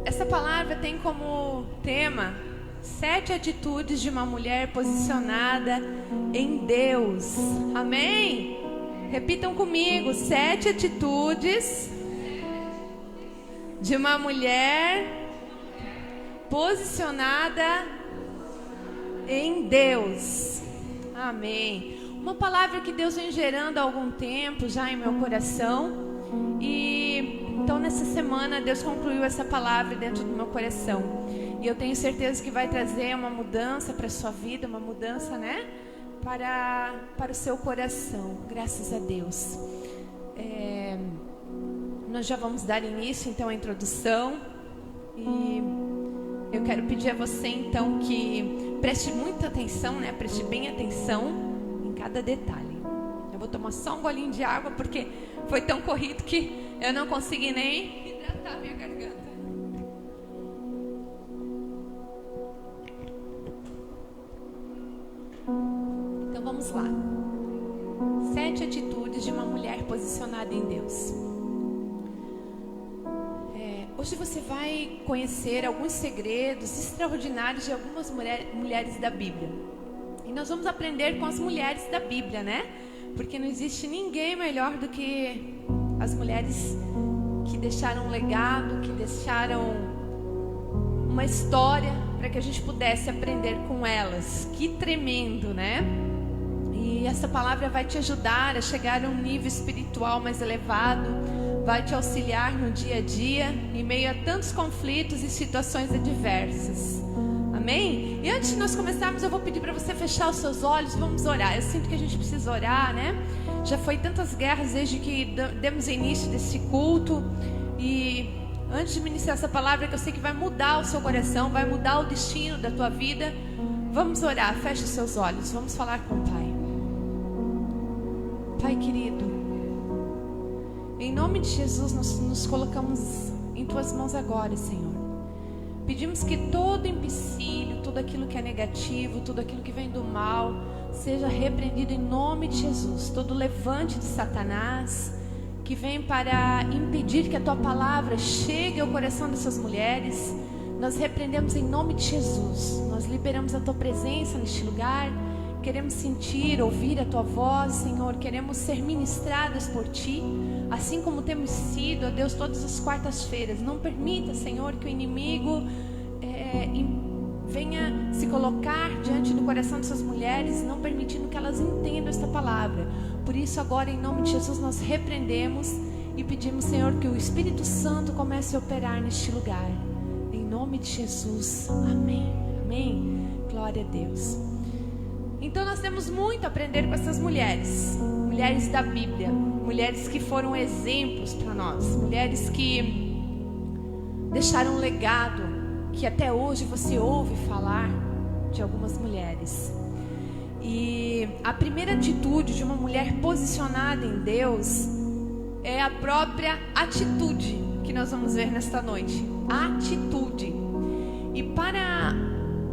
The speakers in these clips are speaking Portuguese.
Essa palavra tem como tema 7 atitudes de uma mulher posicionada em Deus. Amém? Repitam comigo: 7 atitudes de uma mulher posicionada em Deus. Amém. Uma palavra que Deus vem gerando há algum tempo já em meu coração. E então nessa semana Deus concluiu essa palavra dentro do meu coração. E eu tenho certeza que vai trazer uma mudança para a sua vida, uma mudança, né? Para o seu coração. Graças a Deus. Nós já vamos dar início então à introdução. E eu quero pedir a você então que preste muita atenção, né? Preste bem atenção em cada detalhe. Eu vou tomar só um golinho de água porque foi tão corrido que eu não consegui nem hidratar minha garganta. Então vamos lá. 7 atitudes de uma mulher posicionada em Deus. Hoje você vai conhecer alguns segredos extraordinários de algumas mulheres da Bíblia. E nós vamos aprender com as mulheres da Bíblia, né? Porque não existe ninguém melhor do que as mulheres que deixaram um legado, que deixaram uma história para que a gente pudesse aprender com elas. Que tremendo, né? E essa palavra vai te ajudar a chegar a um nível espiritual mais elevado, vai te auxiliar no dia a dia, em meio a tantos conflitos e situações adversas. Amém? E antes de nós começarmos, eu vou pedir para você fechar os seus olhos e vamos orar. Eu sinto que a gente precisa orar, né? Já foi tantas guerras desde que demos início desse culto. E antes de ministrar essa palavra, que eu sei que vai mudar o seu coração, vai mudar o destino da tua vida, vamos orar. Feche os seus olhos, vamos falar com o Pai. Pai querido, em nome de Jesus, nós nos colocamos em tuas mãos agora, Senhor. Pedimos que todo empecilho, tudo aquilo que é negativo, tudo aquilo que vem do mal, seja repreendido em nome de Jesus. Todo levante de Satanás que vem para impedir que a tua palavra chegue ao coração dessas mulheres, nós repreendemos em nome de Jesus. Nós liberamos a tua presença neste lugar. Queremos sentir, ouvir a tua voz, Senhor. Queremos ser ministradas por ti, assim como temos sido, ó Deus, todas as quartas-feiras. Não permita, Senhor, que o inimigo venha se colocar diante do coração dessas mulheres, não permitindo que elas entendam esta palavra. Por isso agora, em nome de Jesus, nós repreendemos e pedimos, Senhor, que o Espírito Santo comece a operar neste lugar. Em nome de Jesus, amém. Amém. Glória a Deus. Então nós temos muito a aprender com essas mulheres, mulheres da Bíblia, mulheres que foram exemplos para nós, mulheres que deixaram um legado, que até hoje você ouve falar de algumas mulheres. E a primeira atitude de uma mulher posicionada em Deus é a própria atitude que nós vamos ver nesta noite. Atitude. E para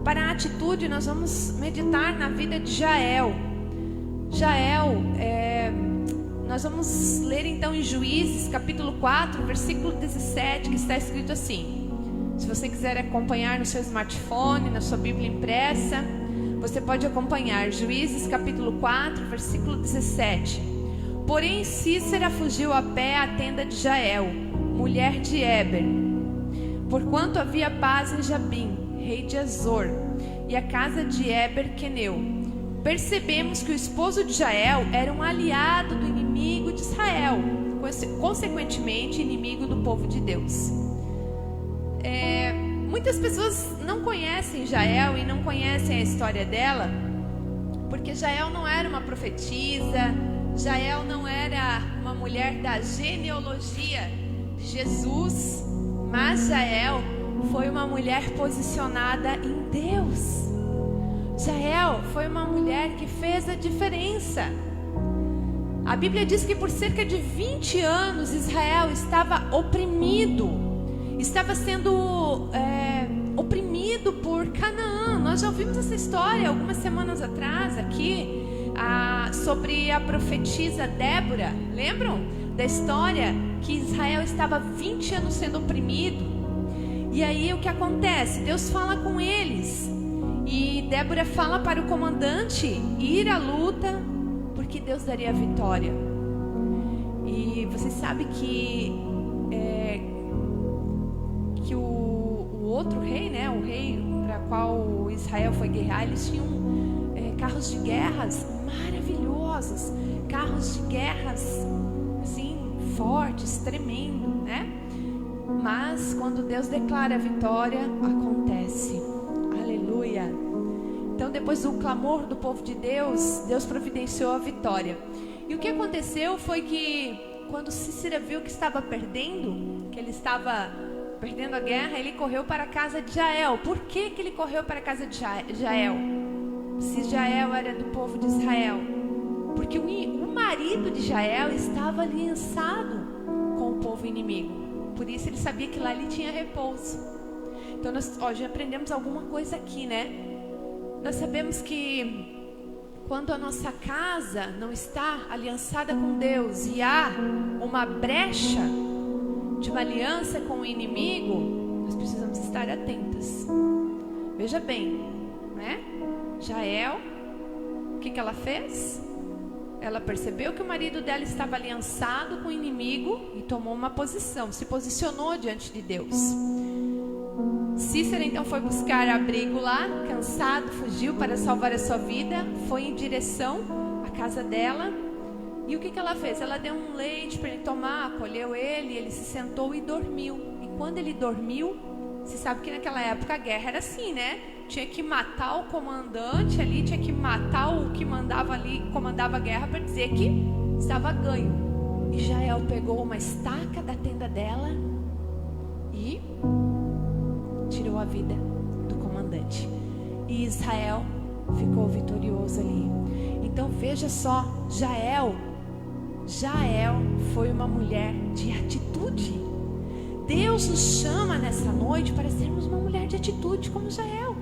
a atitude nós vamos meditar na vida de Jael. Nós vamos ler então em Juízes capítulo 4, versículo 17, que está escrito assim. Se você quiser acompanhar no seu smartphone, na sua Bíblia impressa, você pode acompanhar Juízes capítulo 4, versículo 17. Porém Cícera fugiu a pé à tenda de Jael, mulher de Heber, porquanto havia paz em Jabim, rei de Azor, e a casa de Heber queneu. Percebemos que o esposo de Jael era um aliado do inimigo de Israel, consequentemente inimigo do povo de Deus. Muitas pessoas não conhecem Jael e não conhecem a história dela, porque Jael não era uma profetisa, Jael não era uma mulher da genealogia de Jesus, mas Jael foi uma mulher posicionada em Deus. Jael foi uma mulher que fez a diferença. A Bíblia diz que por cerca de 20 anos Israel estava oprimido, estava sendo oprimido por Canaã. Nós já ouvimos essa história algumas semanas atrás aqui, sobre a profetisa Débora. Lembram da história que Israel estava 20 anos sendo oprimido? E aí o que acontece? Deus fala com eles. E Débora fala para o comandante ir à luta, porque Deus daria a vitória. E você sabe que o outro rei, né, o rei para qual Israel foi guerrear, eles tinham carros de guerras maravilhosos, carros de guerras assim fortes, tremendo, né? Mas quando Deus declara a vitória, acontece. Aleluia. Então, depois do clamor do povo de Deus, Deus providenciou a vitória. E o que aconteceu foi que quando Cícera viu que estava perdendo, que ele estava perdendo a guerra, ele correu para a casa de Jael. Por que ele correu para a casa de Jael? Se Jael era do povo de Israel. Porque o marido de Jael estava aliançado com o povo inimigo. Por isso ele sabia que lá ele tinha repouso. Então nós já aprendemos alguma coisa aqui, né? Nós sabemos que quando a nossa casa não está aliançada com Deus e há uma brecha de uma aliança com o inimigo, nós precisamos estar atentas. Veja bem, né? Jael, o que ela fez? Ela percebeu que o marido dela estava aliançado com o inimigo e tomou uma posição, se posicionou diante de Deus. Cícera então foi buscar abrigo lá, cansado, fugiu para salvar a sua vida, foi em direção à casa dela. E o que ela fez? Ela deu um leite para ele tomar, acolheu ele se sentou e dormiu. E quando ele dormiu, você sabe que naquela época a guerra era assim, né? Tinha que matar o comandante ali, tinha que matar o que mandava ali, comandava a guerra, para dizer que estava ganho. E Jael pegou uma estaca da tenda dela e tirou a vida do comandante. E Israel ficou vitorioso ali. Então veja só, Jael foi uma mulher de atitude. Deus nos chama nessa noite para sermos uma mulher de atitude como Jael.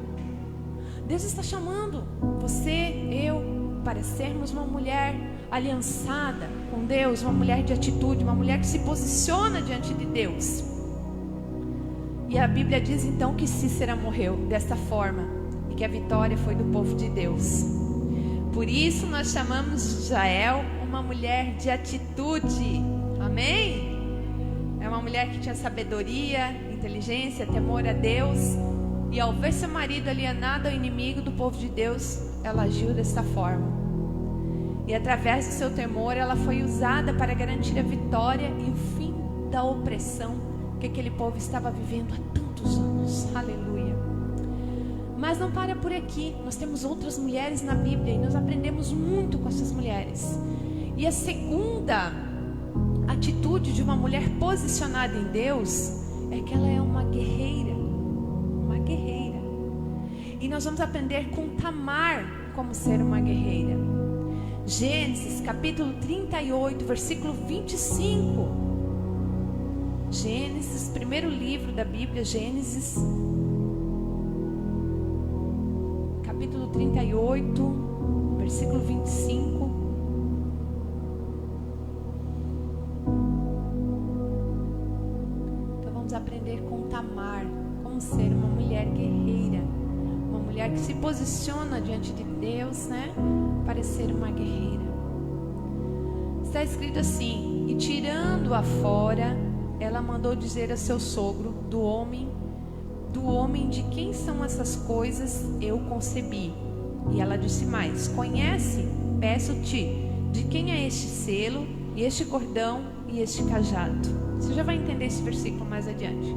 Deus está chamando você, eu, para sermos uma mulher aliançada com Deus, uma mulher de atitude, uma mulher que se posiciona diante de Deus. E a Bíblia diz então que Cícera morreu desta forma e que a vitória foi do povo de Deus. Por isso nós chamamos Jael uma mulher de atitude. Amém? É uma mulher que tinha sabedoria, inteligência, temor a Deus. E ao ver seu marido alienado ao inimigo do povo de Deus, ela agiu desta forma. E através do seu temor, ela foi usada para garantir a vitória e o fim da opressão que aquele povo estava vivendo há tantos anos. Aleluia. Mas não para por aqui. Nós temos outras mulheres na Bíblia e nós aprendemos muito com essas mulheres. E a segunda atitude de uma mulher posicionada em Deus é que ela é uma guerreira. Uma guerreira. E nós vamos aprender com Tamar como ser uma guerreira. Gênesis capítulo 38, versículo 25. Gênesis, primeiro livro da Bíblia, Gênesis, capítulo 38, versículo 25. Então vamos aprender com Tamar como ser uma mulher guerreira, uma mulher que se posiciona diante de Deus, né, para ser uma guerreira. Está escrito assim: e tirando-a fora, ela mandou dizer a seu sogro, do homem de quem são essas coisas eu concebi. E ela disse mais: conhece, peço-te, de quem é este selo, e este cordão, e este cajado. Você já vai entender esse versículo mais adiante.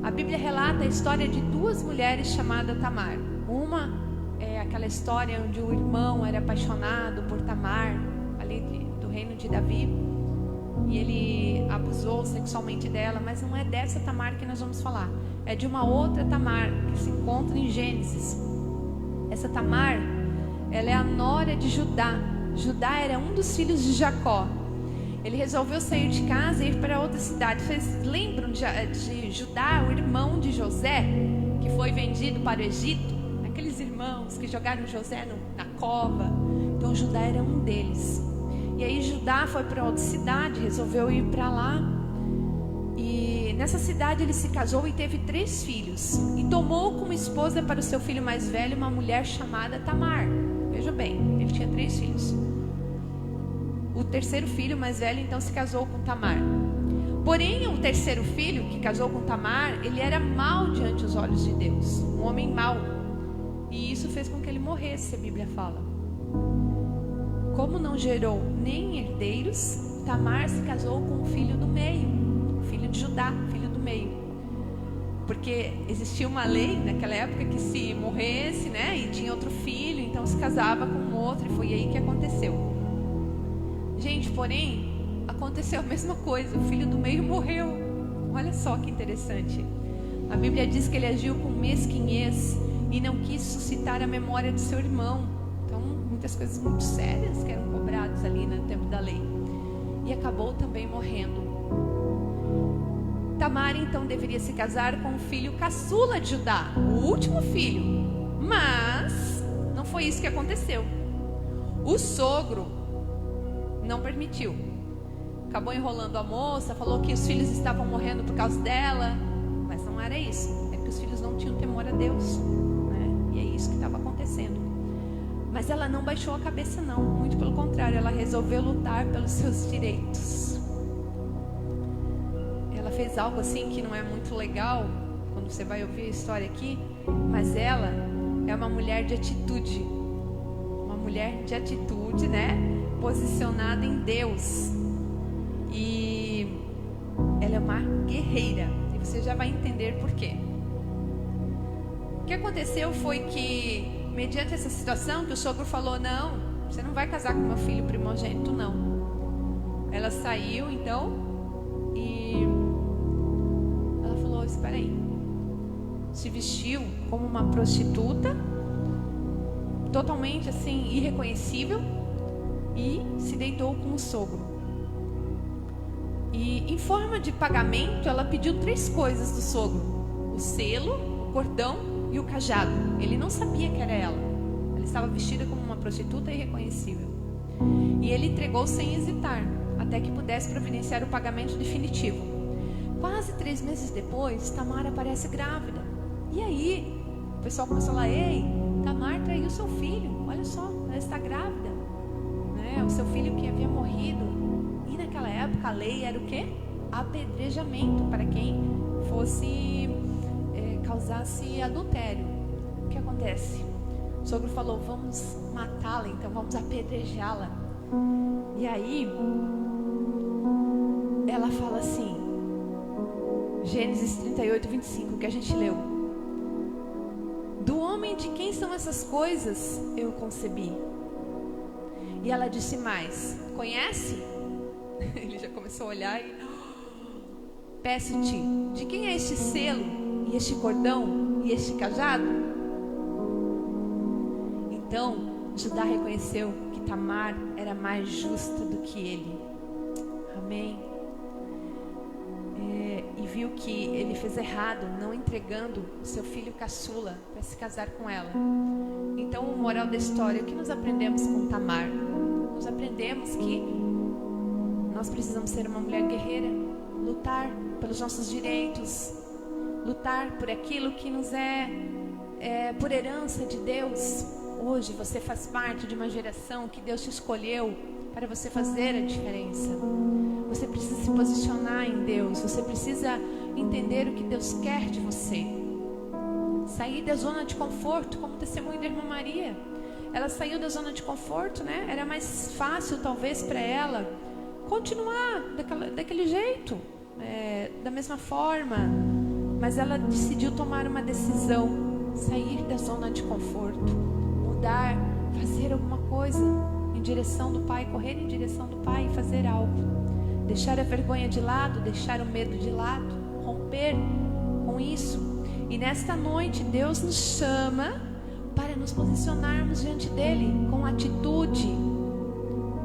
A Bíblia relata a história de duas mulheres chamadas Tamar. Uma é aquela história onde o irmão era apaixonado por Tamar, ali do reino de Davi, e ele abusou sexualmente dela. Mas não é dessa Tamar que nós vamos falar, é de uma outra Tamar que se encontra em Gênesis. Essa Tamar, ela é a nora de Judá. Judá era um dos filhos de Jacó. Ele resolveu sair de casa e ir para outra cidade. Vocês lembram de Judá, o irmão de José, que foi vendido para o Egito? Aqueles irmãos que jogaram José na cova. Então Judá era um deles. E aí Judá foi para outra cidade, resolveu ir para lá. E Nessa cidade ele se casou e teve 3 filhos. E tomou como esposa para o seu filho mais velho uma mulher chamada Tamar. Veja bem, ele tinha 3 filhos. O terceiro filho mais velho então se casou com Tamar. Porém, o terceiro filho que casou com Tamar, ele era mau diante dos olhos de Deus, um homem mau. E isso fez com que ele morresse, a Bíblia fala. Como não gerou nem herdeiros, Tamar se casou com o filho do meio, filho de Judá, filho do meio. Porque existia uma lei naquela época que se morresse, né, e tinha outro filho, então se casava com um outro, e foi aí que aconteceu. Gente, porém, aconteceu a mesma coisa, o filho do meio morreu. Olha só que interessante. A Bíblia diz que ele agiu com mesquinhez e não quis suscitar a memória de seu irmão. Então, muitas coisas muito sérias que eram cobradas ali no tempo da lei. E acabou também morrendo. Tamar então deveria se casar com o filho caçula de Judá, o último filho. Mas não foi isso que aconteceu. O sogro não permitiu. Acabou enrolando a moça, falou que os filhos estavam morrendo por causa dela. Mas não era isso. É que os filhos não tinham temor a Deus, né? E é isso que estava acontecendo. Mas ela não baixou a cabeça não. Muito pelo contrário, ela resolveu lutar pelos seus direitos. Ela fez algo assim que não é muito legal, quando você vai ouvir a história aqui. Mas ela é uma mulher de atitude. Uma mulher de atitude, né? Posicionada em Deus. E ela é uma guerreira. E você já vai entender por quê. O que aconteceu foi que, mediante essa situação, que o sogro falou: não, você não vai casar com meu filho primogênito, não. Ela saiu então e ela falou: espera aí. Se vestiu como uma prostituta, totalmente assim irreconhecível, e se deitou com o sogro. E em forma de pagamento ela pediu 3 coisas do sogro: o selo, o cordão e o cajado. Ele não sabia que era ela. Ela estava vestida como uma prostituta irreconhecível. E ele entregou sem hesitar, até que pudesse providenciar o pagamento definitivo. Quase 3 meses depois, Tamar aparece grávida. E aí o pessoal começou a falar: ei, Tamar traiu seu filho, olha só, ela está grávida, né? O seu filho que havia morrido. E naquela época a lei era o quê? Apedrejamento para quem fosse causasse adultério. O que acontece? O sogro falou: vamos matá-la, então vamos apedrejá-la. E aí ela fala assim, Gênesis 38, 25, que a gente leu: do homem de quem são essas coisas eu concebi. E ela disse mais: conhece? Ele já começou a olhar e: peço-te, de quem é este selo, e este cordão, e este cajado? Então Judá reconheceu que Tamar era mais justa do que ele. Amém. E viu que ele fez errado não entregando o seu filho caçula para se casar com ela. Então, o moral da história, o que nós aprendemos com Tamar? Nós aprendemos que nós precisamos ser uma mulher guerreira, lutar pelos nossos direitos, lutar por aquilo que nos é por herança de Deus. Hoje você faz parte de uma geração que Deus te escolheu para você fazer a diferença. Você precisa se posicionar em Deus. Você precisa entender o que Deus quer de você. Sair da zona de conforto, como testemunho da irmã Maria. Ela saiu da zona de conforto, né? Era mais fácil talvez para ela continuar daquele jeito, da mesma forma. Mas ela decidiu tomar uma decisão, sair da zona de conforto, mudar, fazer alguma coisa em direção do Pai, correr em direção do Pai e fazer algo. Deixar a vergonha de lado, deixar o medo de lado, romper com isso. E nesta noite Deus nos chama para nos posicionarmos diante dele com atitude,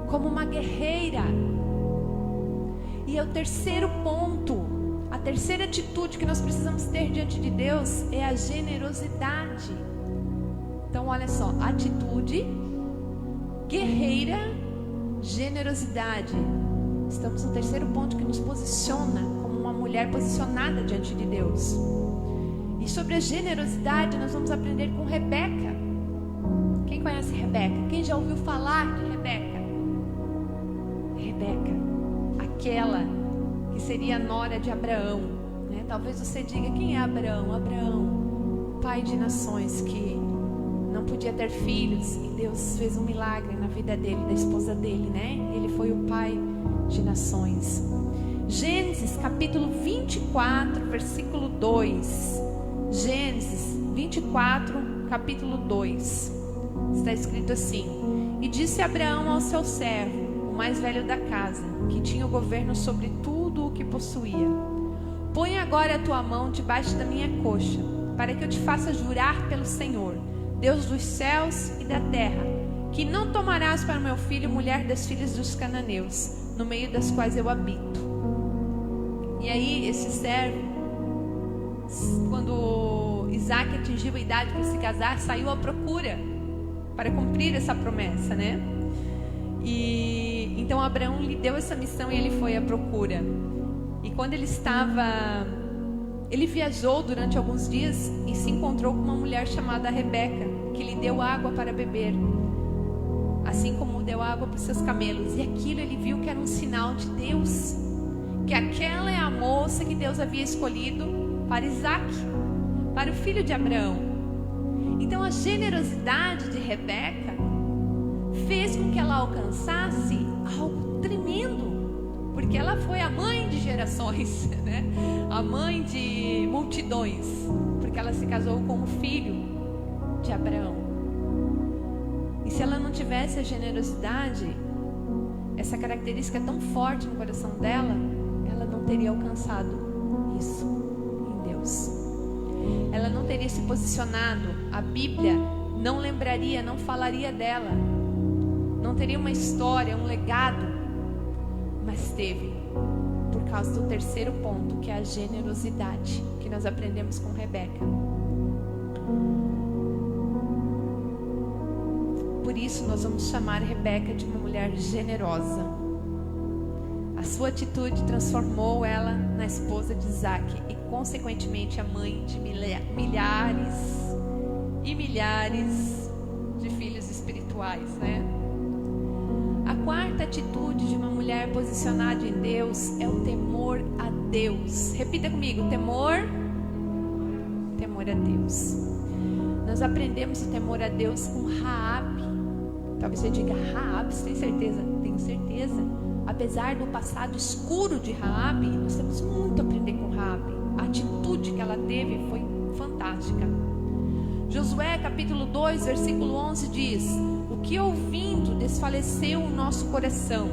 como uma guerreira. E é o terceiro ponto, a terceira atitude que nós precisamos ter diante de Deus é a generosidade. Então olha só, atitude, guerreira, generosidade. Estamos no terceiro ponto que nos posiciona como uma mulher mulher posicionada diante de Deus. E sobre a generosidade nós vamos aprender com Rebeca. Quem conhece Rebeca? Quem já ouviu falar de Rebeca? Rebeca, aquela que seria a nora de Abraão, né? Talvez você diga, quem é Abraão? Abraão, pai de nações, que não podia ter filhos, e Deus fez um milagre na vida dele, da esposa dele, né? Ele foi o pai de nações. Gênesis capítulo 24, versículo 2. Gênesis 24, capítulo 2. Está escrito assim: E disse Abraão ao seu servo, o mais velho da casa, que tinha o governo sobre tudo o que possuía: Põe agora a tua mão debaixo da minha coxa, para que eu te faça jurar pelo Senhor, Deus dos céus e da terra, que não tomarás para meu filho mulher das filhas dos cananeus, no meio das quais eu habito. E aí esse servo, quando Isaac atingiu a idade para se casar, saiu à procura para cumprir essa promessa, né? E então Abraão lhe deu essa missão e ele foi à procura. E quando ele viajou durante alguns dias e se encontrou com uma mulher chamada Rebeca, que lhe deu água para beber, assim como deu água para os seus camelos. E aquilo ele viu que era um sinal de Deus, que aquela é a moça que Deus havia escolhido para Isaac, para o filho de Abraão. Então a generosidade de Rebeca fez com que ela alcançasse algo tremendo, porque ela foi a mãe de gerações, né? A mãe de multidões, porque ela se casou com o filho de Abraão. E se ela não tivesse a generosidade, essa característica tão forte no coração dela, ela não teria alcançado isso em Deus. Ela não teria se posicionado. A Bíblia não lembraria, não falaria dela, não teria uma história, um legado, mas teve, por causa do terceiro ponto, que é a generosidade, que nós aprendemos com Rebeca. Por isso nós vamos chamar Rebeca de uma mulher generosa. A sua atitude transformou ela na esposa de Isaac e consequentemente a mãe de milhares e milhares de filhos espirituais, né? A quarta atitude de uma mulher posicionada em Deus é o temor a Deus. Repita comigo: temor a Deus. Nós aprendemos o temor a Deus com Raabe. Talvez você diga: Raabe, você tem certeza? Tenho certeza. Apesar do passado escuro de Raabe, nós temos muito a aprender com Raabe. A atitude que ela teve foi fantástica. Josué capítulo 2, versículo 11 diz: O que ouvindo desfaleceu o nosso coração,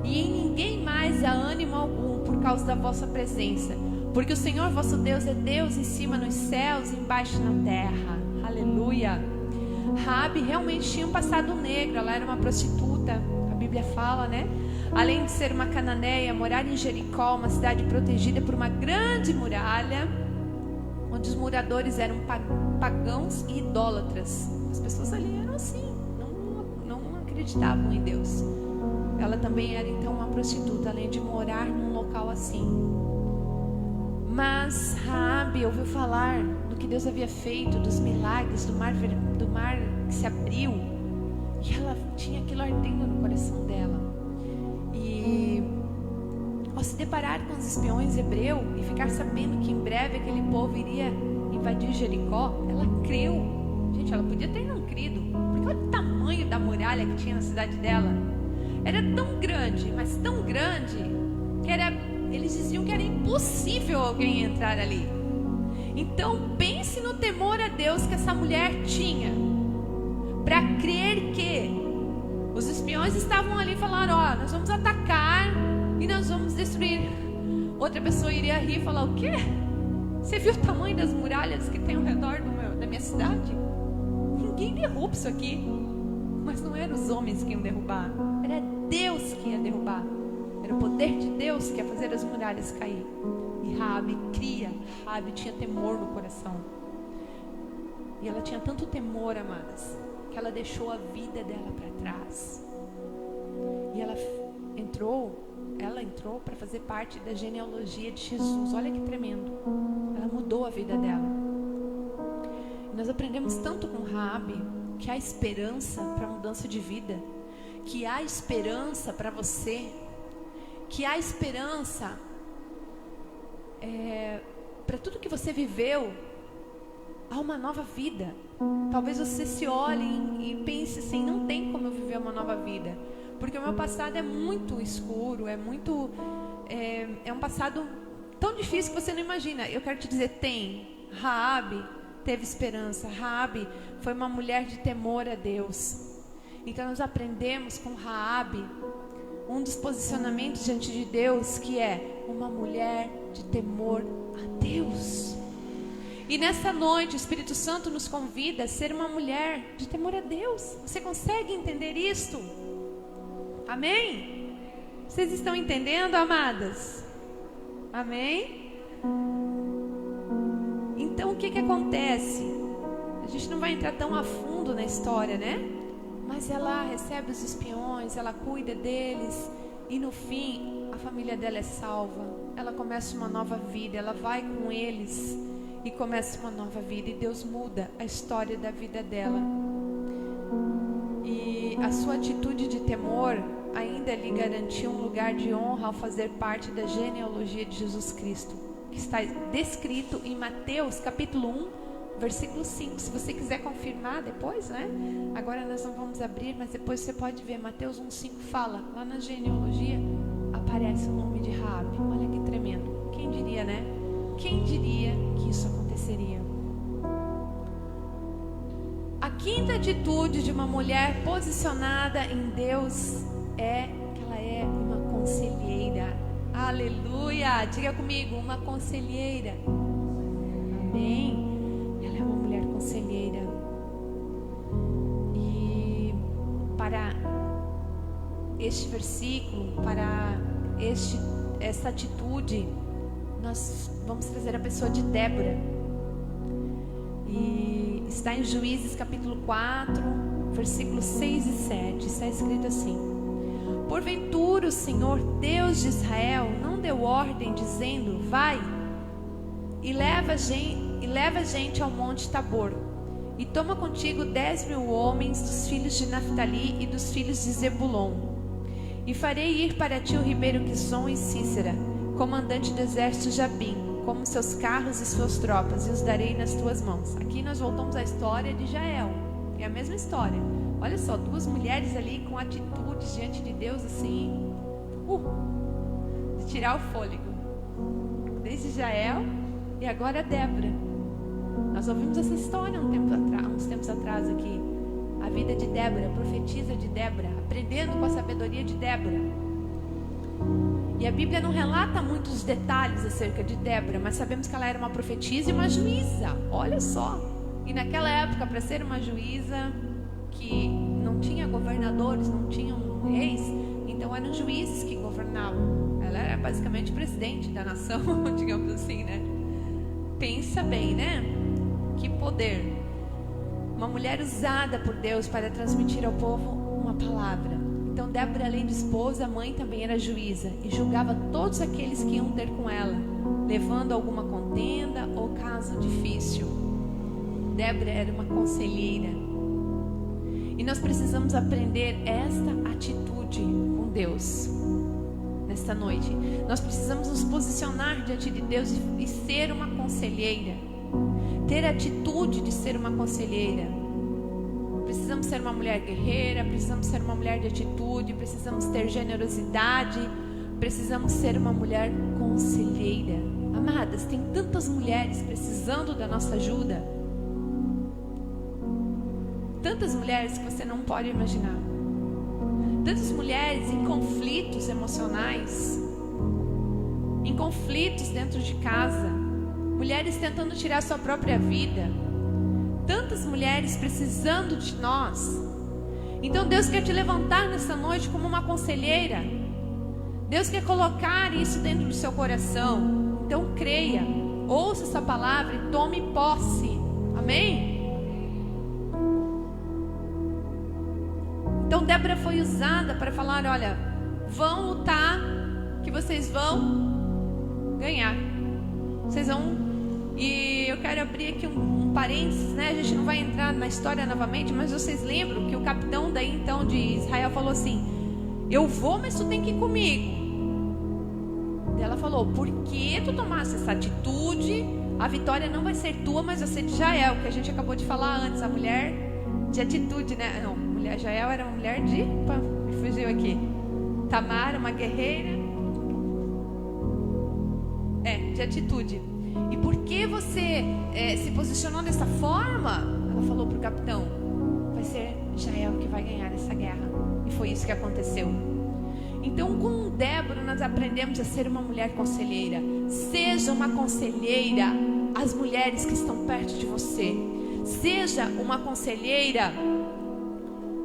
e em ninguém mais há ânimo algum por causa da vossa presença, porque o Senhor vosso Deus é Deus em cima nos céus e embaixo na terra. Aleluia. Raabe realmente tinha um passado negro. Ela era uma prostituta, a Bíblia fala, né? Além de ser uma cananeia, morar em Jericó, uma cidade protegida por uma grande muralha, onde os moradores eram pagãos e idólatras. As pessoas ali eram assim, não acreditavam em Deus. Ela também era então uma prostituta, além de morar num local assim. Mas Raabe ouviu falar do que Deus havia feito, dos milagres, do mar que se abriu, e ela tinha aquilo ardendo no coração dela. E ao se deparar com os espiões hebreus e ficar sabendo que em breve aquele povo iria invadir Jericó, ela creu. Gente, ela podia ter não crido, porque olha o tamanho da muralha que tinha na cidade dela. Era tão grande, mas tão grande, que eles diziam que era impossível alguém entrar ali. Então pense no temor a Deus que essa mulher tinha, para crer que os espiões estavam ali e falaram: ó, nós vamos atacar e nós vamos destruir. Outra pessoa iria rir e falar: o quê? Você viu o tamanho das muralhas que tem ao redor da minha cidade? Ninguém derruba isso aqui. Mas não eram os homens que iam derrubar, era Deus que ia derrubar. Era o poder de Deus que ia fazer as muralhas cair. E Raabe cria, Raabe tinha temor no coração. E ela tinha tanto temor, amadas, que ela deixou a vida dela para trás. E ela entrou ela entrou para fazer parte da genealogia de Jesus. Olha que tremendo. Ela mudou a vida dela. E nós aprendemos tanto com Raabe que há esperança para mudança de vida, que há esperança para você, que há esperança para tudo que você viveu. Há uma nova vida. Talvez você se olhe e pense assim: não tem como eu viver uma nova vida, porque o meu passado é muito escuro, é um passado tão difícil que você não imagina. Eu quero te dizer, tem. Raabe teve esperança. Raabe foi uma mulher de temor a Deus. Então nós aprendemos com Raabe um dos posicionamentos diante de Deus, que é uma mulher de temor a Deus. E nessa noite o Espírito Santo nos convida a ser uma mulher de temor a Deus. Você consegue entender isto? Amém? Vocês estão entendendo, amadas? Amém? Então o que acontece? A gente não vai entrar tão a fundo na história, né? Mas ela recebe os espiões, ela cuida deles, e no fim a família dela é salva. Ela começa uma nova vida, ela vai com eles e começa uma nova vida, e Deus muda a história da vida dela. E a sua atitude de temor ainda lhe garantiu um lugar de honra ao fazer parte da genealogia de Jesus Cristo, que está descrito em Mateus capítulo 1, versículo 5. Se você quiser confirmar depois, né? Agora nós não vamos abrir, mas depois você pode ver. Mateus 1,5 fala, lá na genealogia aparece o nome de Raabe. Olha que tremendo. Quem diria, né? Quem diria que isso aconteceria? A quinta atitude de uma mulher posicionada em Deus é que ela é uma conselheira. Aleluia! Diga comigo, uma conselheira. Amém? Ela é uma mulher conselheira. E para este versículo, para esta atitude, nós vamos trazer a pessoa de Débora. E está em Juízes capítulo 4, versículos 6 e 7. Está escrito assim: porventura o Senhor Deus de Israel não deu ordem dizendo: vai e leva gente ao monte Tabor, e toma contigo 10.000 homens dos filhos de Naftali e dos filhos de Zebulon, e farei ir para ti o ribeiro Quison e Cícera, comandante do exército Jabim, como seus carros e suas tropas, e os darei nas tuas mãos. Aqui nós voltamos à história de Jael. É a mesma história. Olha só, duas mulheres ali com atitudes diante de Deus assim, de tirar o fôlego. Desde Jael e agora Débora. Nós ouvimos essa história uns tempos atrás aqui. A vida de Débora, a profetisa de Débora, aprendendo com a sabedoria de Débora. E a Bíblia não relata muitos detalhes acerca de Débora, mas sabemos que ela era uma profetisa e uma juíza. Olha só. E naquela época, para ser uma juíza que não tinha governadores, não tinham reis, então eram juízes que governavam. Ela era basicamente presidente da nação, digamos assim, né? Pensa bem, né? Que poder. Uma mulher usada por Deus para transmitir ao povo uma palavra. Então Débora, além de esposa, mãe, também era juíza e julgava todos aqueles que iam ter com ela, levando alguma contenda ou caso difícil. Débora era uma conselheira. E nós precisamos aprender esta atitude com Deus nesta noite. Nós precisamos nos posicionar diante de Deus e ser uma conselheira. Ter a atitude de ser uma conselheira. Precisamos ser uma mulher guerreira, precisamos ser uma mulher de atitude, precisamos ter generosidade, precisamos ser uma mulher conselheira. Amadas, tem tantas mulheres precisando da nossa ajuda. Tantas mulheres que você não pode imaginar. Tantas mulheres em conflitos emocionais, em conflitos dentro de casa, mulheres tentando tirar sua própria vida. Tantas mulheres precisando de nós. Então Deus quer te levantar nessa noite como uma conselheira. Deus quer colocar isso dentro do seu coração. Então creia, ouça essa palavra e tome posse. Amém? Então Débora foi usada para falar: olha, vão lutar que vocês vão ganhar. Vocês vão... E eu quero abrir aqui um parênteses, né? A gente não vai entrar na história novamente, mas vocês lembram que o capitão daí então de Israel falou assim: eu vou, mas tu tem que ir comigo. E ela falou: por que tu tomasse essa atitude? A vitória não vai ser tua, mas vai ser de Jael, que a gente acabou de falar antes, a mulher de atitude, né? Não, mulher Jael era uma mulher de... me fugiu aqui. Tamar, uma guerreira. De atitude. E por que você se posicionou dessa forma? Ela falou para o capitão: vai ser Jael que vai ganhar essa guerra. E foi isso que aconteceu. Então, com Débora, nós aprendemos a ser uma mulher conselheira. Seja uma conselheira às mulheres que estão perto de você. Seja uma conselheira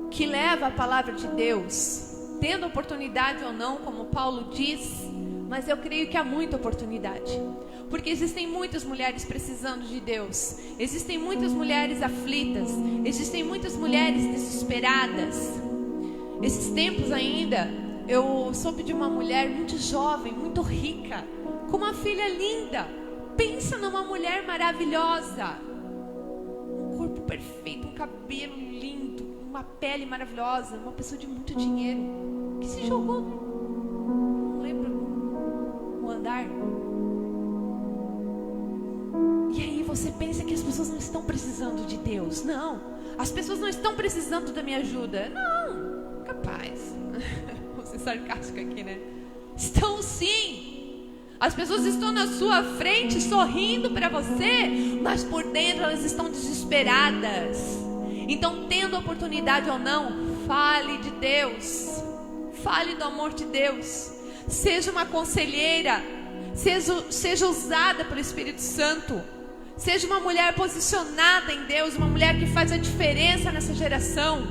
que leva a palavra de Deus, tendo oportunidade ou não, como Paulo diz. Mas eu creio que há muita oportunidade, porque existem muitas mulheres precisando de Deus. Existem muitas mulheres aflitas. Existem muitas mulheres desesperadas. Esses tempos ainda, eu soube de uma mulher muito jovem, muito rica, com uma filha linda. Pensa numa mulher maravilhosa, um corpo perfeito, um cabelo lindo, uma pele maravilhosa, uma pessoa de muito dinheiro, que se jogou, não lembro, no andar. E aí você pensa que as pessoas não estão precisando de Deus. Não, as pessoas não estão precisando da minha ajuda. Não, capaz. Vou ser sarcástica aqui, né? Estão sim. As pessoas estão na sua frente sorrindo para você, mas por dentro elas estão desesperadas. Então, tendo oportunidade ou não, fale de Deus. Fale do amor de Deus. Seja uma conselheira. Seja usada pelo Espírito Santo. Seja uma mulher posicionada em Deus, uma mulher que faz a diferença nessa geração,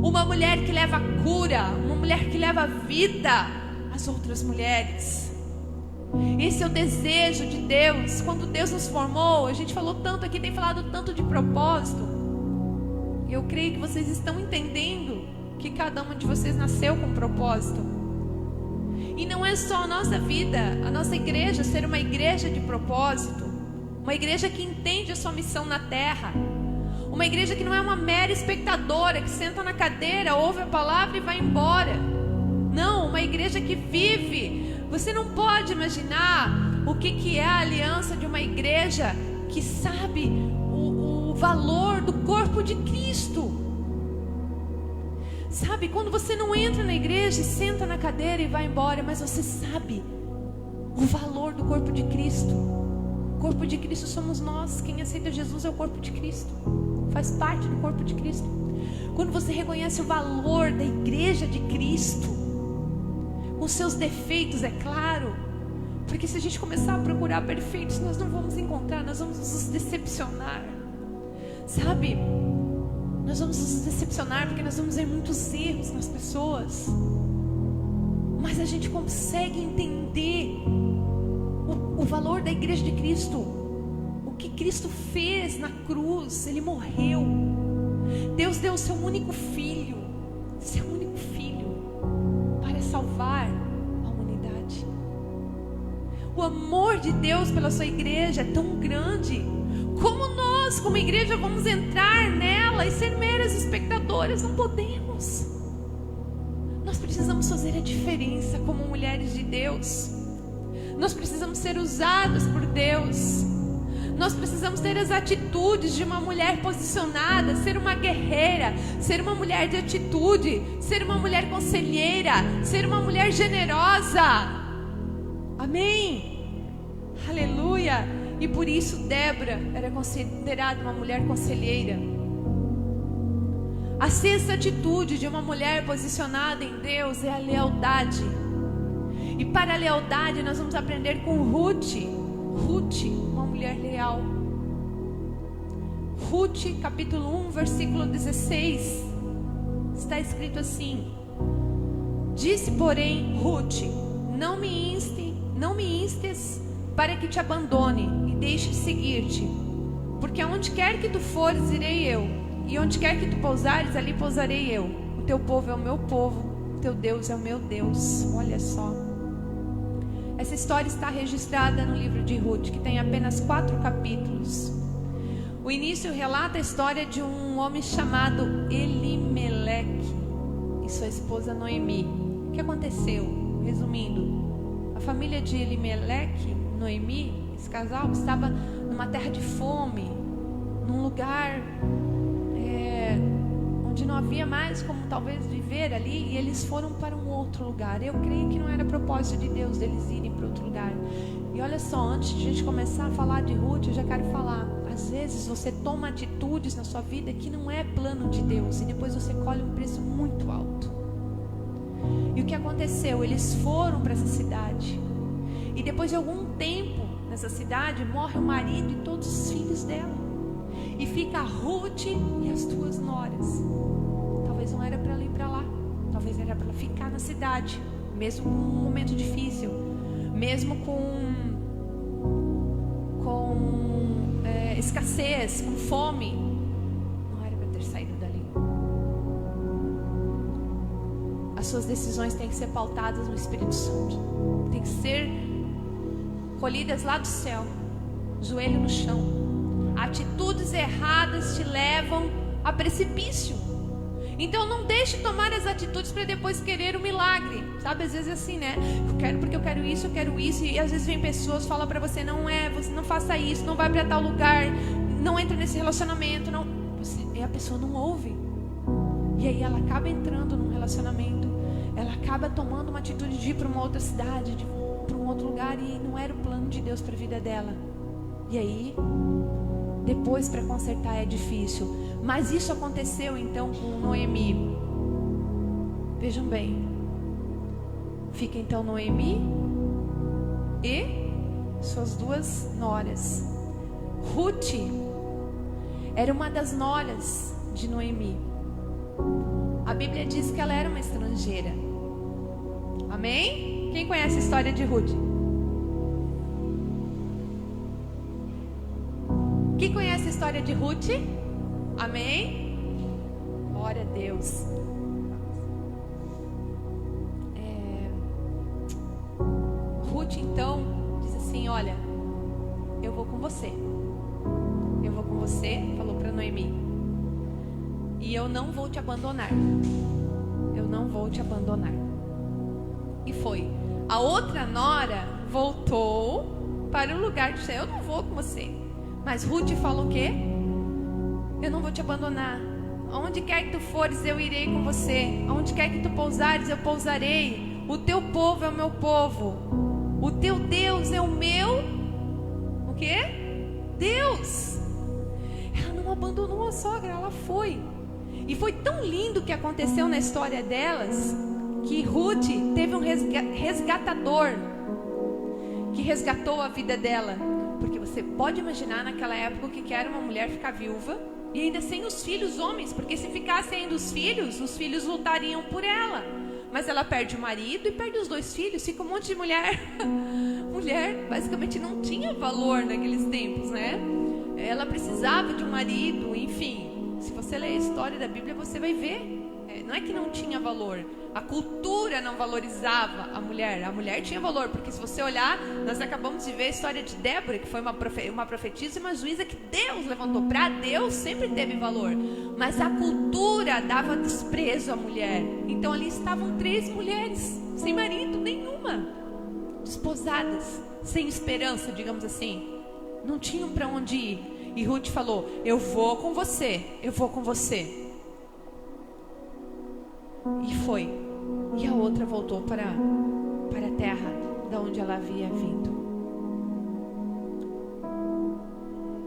uma mulher que leva cura, uma mulher que leva vida às outras mulheres. Esse é o desejo de Deus. Quando Deus nos formou, a gente falou tanto aqui, tem falado tanto de propósito. Eu creio que vocês estão entendendo que cada uma de vocês nasceu com um propósito. E não é só a nossa vida, a nossa igreja ser uma igreja de propósito, uma igreja que entende a sua missão na terra, uma igreja que não é uma mera espectadora, que senta na cadeira, ouve a palavra e vai embora. Não, uma igreja que vive. Você não pode imaginar o que é a aliança de uma igreja que sabe o valor do corpo de Cristo. Sabe, quando você não entra na igreja e senta na cadeira e vai embora, mas você sabe o valor do corpo de Cristo. O corpo de Cristo somos nós. Quem aceita Jesus é o corpo de Cristo, faz parte do corpo de Cristo. Quando você reconhece o valor da igreja de Cristo, com seus defeitos, é claro, porque se a gente começar a procurar perfeitos, nós não vamos encontrar, nós vamos nos decepcionar, sabe? Nós vamos nos decepcionar porque nós vamos ver muitos erros nas pessoas, mas a gente consegue entender o valor da igreja de Cristo, o que Cristo fez na cruz. Ele morreu. Deus deu o seu único filho para salvar a humanidade. O amor de Deus pela sua igreja é tão grande. Como nós, como igreja, vamos entrar nela e ser meras espectadoras? Não podemos. Nós precisamos fazer a diferença como mulheres de Deus. Nós precisamos ser usadas por Deus. Nós precisamos ter as atitudes de uma mulher posicionada, ser uma guerreira, ser uma mulher de atitude, ser uma mulher conselheira, ser uma mulher generosa. Amém? Aleluia! E por isso Débora era considerada uma mulher conselheira. A sexta atitude de uma mulher posicionada em Deus é a lealdade. E para a lealdade nós vamos aprender com Ruth, uma mulher leal. Ruth, capítulo 1, versículo 16, está escrito assim: disse, porém, Ruth: não me instes para que te abandone e deixe de seguir-te, porque aonde quer que tu fores, irei eu, e onde quer que tu pousares, ali pousarei eu. O teu povo é o meu povo, teu Deus é o meu Deus. Olha só. Essa história está registrada no livro de Ruth, que tem apenas 4 capítulos. O início relata a história de um homem chamado Elimeleque e sua esposa Noemi. O que aconteceu? Resumindo, a família de Elimeleque, Noemi, esse casal, estava numa terra de fome, num lugar onde não havia mais como talvez viver ali, e eles foram para um outro lugar. Eu creio que não era propósito de Deus deles irem para outro lugar. E olha só, antes de a gente começar a falar de Ruth, eu já quero falar, às vezes você toma atitudes na sua vida que não é plano de Deus, e depois você colhe um preço muito alto. E o que aconteceu? Eles foram para essa cidade, e depois de algum tempo nessa cidade, morre o marido e todos os filhos dela, e fica a Ruth e as 2 noras. Talvez não era para ela ir para lá, talvez era para ela ficar na cidade, mesmo com um momento difícil, mesmo com escassez, com fome. Não era para ter saído dali. As suas decisões têm que ser pautadas no Espírito Santo, tem que ser colhidas lá do céu, joelho no chão. Atitudes erradas te levam a precipício. Então não deixe tomar as atitudes para depois querer o milagre. Sabe, às vezes é assim, né? Eu quero porque eu quero isso. E às vezes vem pessoas que falam para você, você não faça isso, não vai para tal lugar, não entra nesse relacionamento, não. E a pessoa não ouve. E aí ela acaba entrando num relacionamento, ela acaba tomando uma atitude de ir para uma outra cidade, para um outro lugar, e não era o plano de Deus para a vida dela. E aí, depois para consertar é difícil. Mas isso aconteceu então com Noemi. Vejam bem. Fica então Noemi e suas 2 noras. Ruth era uma das noras de Noemi. A Bíblia diz que ela era uma estrangeira. Amém? Quem conhece a história de Ruth? Quem conhece a história de Ruth? Amém? Glória a Deus. Ruth então diz assim: olha, eu vou com você. Eu vou com você, falou para Noemi. E eu não vou te abandonar. Eu não vou te abandonar. E foi. A outra nora voltou para o lugar de eu não vou com você. Mas Ruth falou o quê? Eu não vou te abandonar. Aonde quer que tu fores, eu irei com você. Aonde quer que tu pousares, eu pousarei. O teu povo é o meu povo. O teu Deus é o meu... O quê? Deus. Ela não abandonou a sogra, ela foi. E foi tão lindo o que aconteceu na história delas, que Ruth teve um resgatador que resgatou a vida dela. Porque você pode imaginar naquela época o que era uma mulher ficar viúva e ainda sem os filhos homens, porque se ficassem ainda os filhos lutariam por ela. Mas ela perde o marido e perde os 2 filhos, fica um monte de mulher. Mulher basicamente não tinha valor naqueles tempos, né? Ela precisava de um marido, enfim. Se você ler a história da Bíblia, você vai ver. Não é que não tinha valor, a cultura não valorizava a mulher. A mulher tinha valor, porque se você olhar, nós acabamos de ver a história de Débora, que foi uma profetisa e uma juíza que Deus levantou. Para Deus sempre teve valor, mas a cultura dava desprezo à mulher. Então ali estavam 3 mulheres sem marido nenhuma, desposadas, sem esperança, digamos assim, não tinham para onde ir. E Ruth falou: eu vou com você, eu vou com você. E foi. E a outra voltou para a terra da onde ela havia vindo.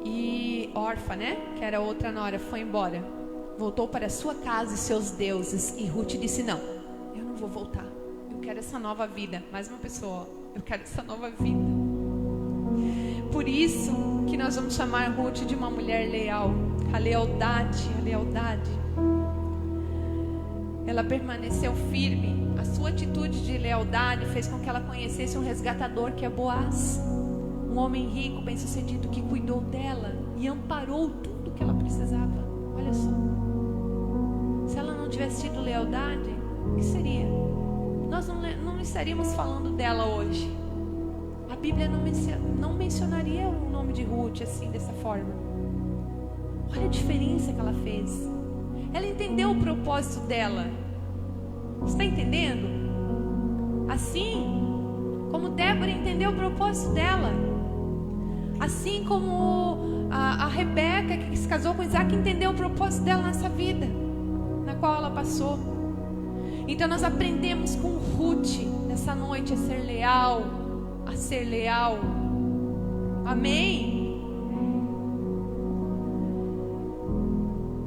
E órfã, né? Que era outra nora, foi embora. Voltou para sua casa e seus deuses. E Ruth disse: não, eu não vou voltar. Eu quero essa nova vida. Mais uma pessoa, eu quero essa nova vida. Por isso que nós vamos chamar Ruth de uma mulher leal. A lealdade, a lealdade. Ela permaneceu firme. A sua atitude de lealdade fez com que ela conhecesse um resgatador, que é Boaz, um homem rico, bem-sucedido, que cuidou dela e amparou tudo que ela precisava. Olha só, se ela não tivesse tido lealdade, o que seria? Nós não estaríamos falando dela hoje. A Bíblia não mencionaria o nome de Ruth assim, dessa forma. Olha a diferença que ela fez. Ela entendeu o propósito dela. Você está entendendo? Assim como Débora entendeu o propósito dela. Assim como a Rebeca, que se casou com Isaac, entendeu o propósito dela nessa vida, na qual ela passou. Então nós aprendemos com Ruth nessa noite a ser leal. A ser leal. Amém?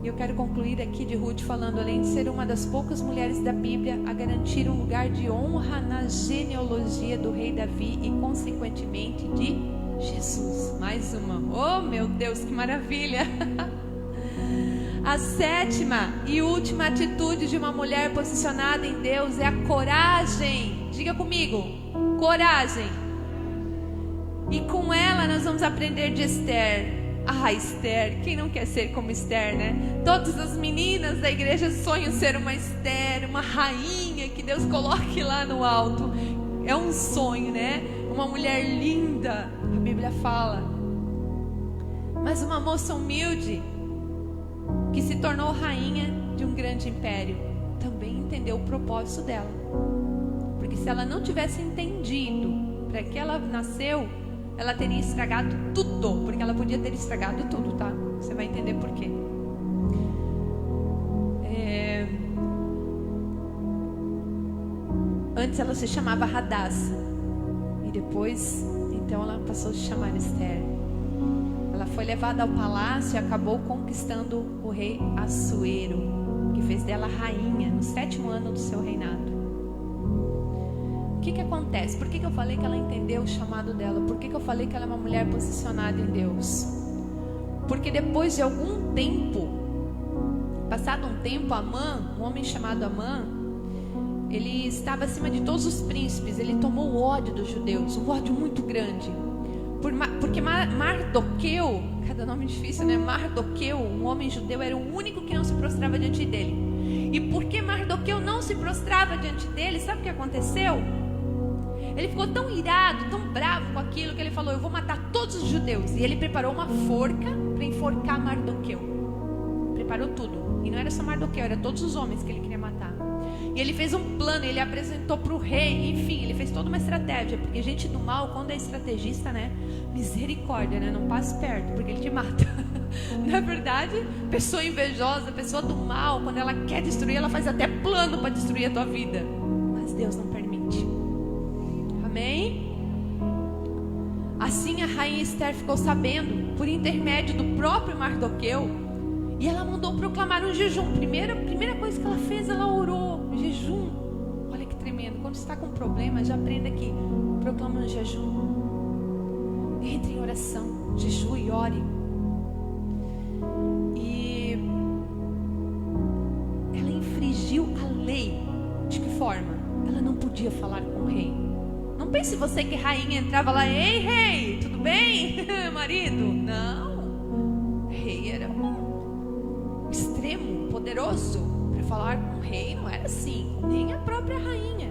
E eu quero concluir aqui de Ruth falando, além de ser uma das poucas mulheres da Bíblia a garantir um lugar de honra na genealogia do rei Davi e consequentemente de Jesus. Mais uma. Oh meu Deus, que maravilha! A sétima e última atitude de uma mulher posicionada em Deus é a coragem. Diga comigo, coragem. E com ela nós vamos aprender de Esther. Ah, Esther, quem não quer ser como Esther, né? Todas as meninas da igreja sonham ser uma Esther, uma rainha que Deus coloque lá no alto. É um sonho, né? Uma mulher linda, a Bíblia fala. Mas uma moça humilde que se tornou rainha de um grande império também entendeu o propósito dela. Porque se ela não tivesse entendido para que ela nasceu, ela teria estragado tudo, porque ela podia ter estragado tudo, tá? Você vai entender por quê. Antes ela se chamava Hadassah, e depois, então ela passou a se chamar Esther. Ela foi levada ao palácio e acabou conquistando o rei Assuero, que fez dela rainha no 7º ano do seu reinado. O que acontece? Por que eu falei que ela entendeu o chamado dela? Por que eu falei que ela é uma mulher posicionada em Deus? Porque depois de algum tempo, passado um tempo, Amã, um homem chamado Amã, ele estava acima de todos os príncipes. Ele tomou o ódio dos judeus, um ódio muito grande. Porque Mardoqueu, cada nome difícil, né? Mardoqueu, um homem judeu, era o único que não se prostrava diante dele. E porque Mardoqueu não se prostrava diante dele, sabe o que aconteceu? Ele ficou tão irado, tão bravo com aquilo, que ele falou: eu vou matar todos os judeus. E ele preparou uma forca para enforcar Mardoqueu. Preparou tudo. E não era só Mardoqueu, era todos os homens que ele queria matar. E ele fez um plano, ele apresentou para o rei. Enfim, ele fez toda uma estratégia. Porque gente do mal, quando é estrategista, né? Misericórdia, né? Não passe perto, porque ele te mata. Não é verdade? Pessoa invejosa, pessoa do mal, quando ela quer destruir, ela faz até plano para destruir a tua vida. Mas Deus não permite. Amém? Assim a rainha Esther ficou sabendo, por intermédio do próprio Mardoqueu, e ela mandou proclamar um jejum. Primeira coisa que ela fez, ela orou. Jejum. Olha que tremendo. Quando você está com problema, já aprenda aqui. Proclama um jejum. Entre em oração, jejum e ore. E ela infringiu a lei. De que forma? Ela não podia falar com o rei. Não pense você que rainha entrava lá: ei, rei, tudo bem, marido? Não. Rei era extremo, poderoso. Para falar com o rei não era assim, nem a própria rainha.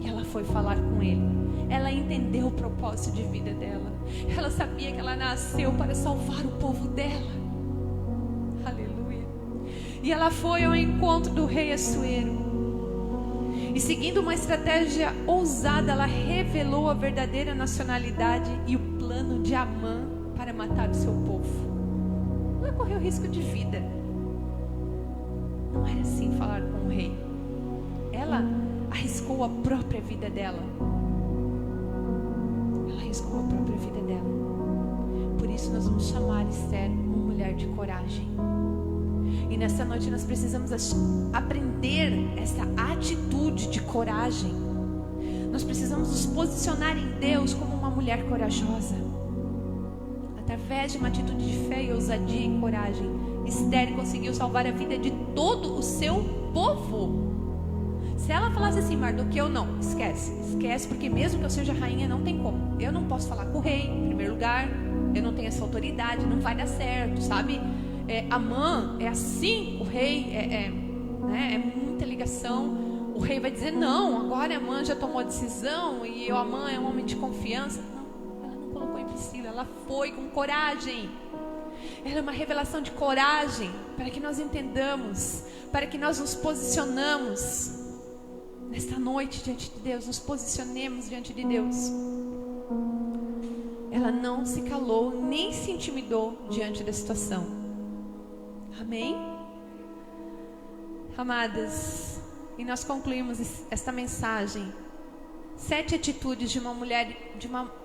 E ela foi falar com ele. Ela entendeu o propósito de vida dela. Ela sabia que ela nasceu para salvar o povo dela. Aleluia. E ela foi ao encontro do rei Assuero. E seguindo uma estratégia ousada, ela revelou a verdadeira nacionalidade e o plano de Amã para matar o seu povo. Ela correu risco de vida. Não era assim falar com o rei. Ela arriscou a própria vida dela. Ela arriscou a própria vida dela. Por isso nós vamos chamar Esther uma mulher de coragem. E nessa noite nós precisamos aprender essa atitude de coragem. Nós precisamos nos posicionar em Deus como uma mulher corajosa. Através de uma atitude de fé e ousadia e coragem, Esther conseguiu salvar a vida de todo o seu povo. Se ela falasse assim: Mardoqueu, não, esquece, porque mesmo que eu seja rainha, não tem como. Eu não posso falar com o rei, em primeiro lugar, eu não tenho essa autoridade, não vai dar certo, sabe? Amã é assim, o rei é muita ligação o rei vai dizer, não, agora a Amã já tomou a decisão e a Amã é um homem de confiança. Não, ela não colocou em Priscila, ela foi com coragem. Ela é uma revelação de coragem para que nós entendamos, para que nós nos posicionamos nesta noite diante de Deus, nos posicionemos diante de Deus. Ela não se calou, nem se intimidou diante da situação. Amém? Amadas, e nós concluímos esta mensagem. 7 atitudes de uma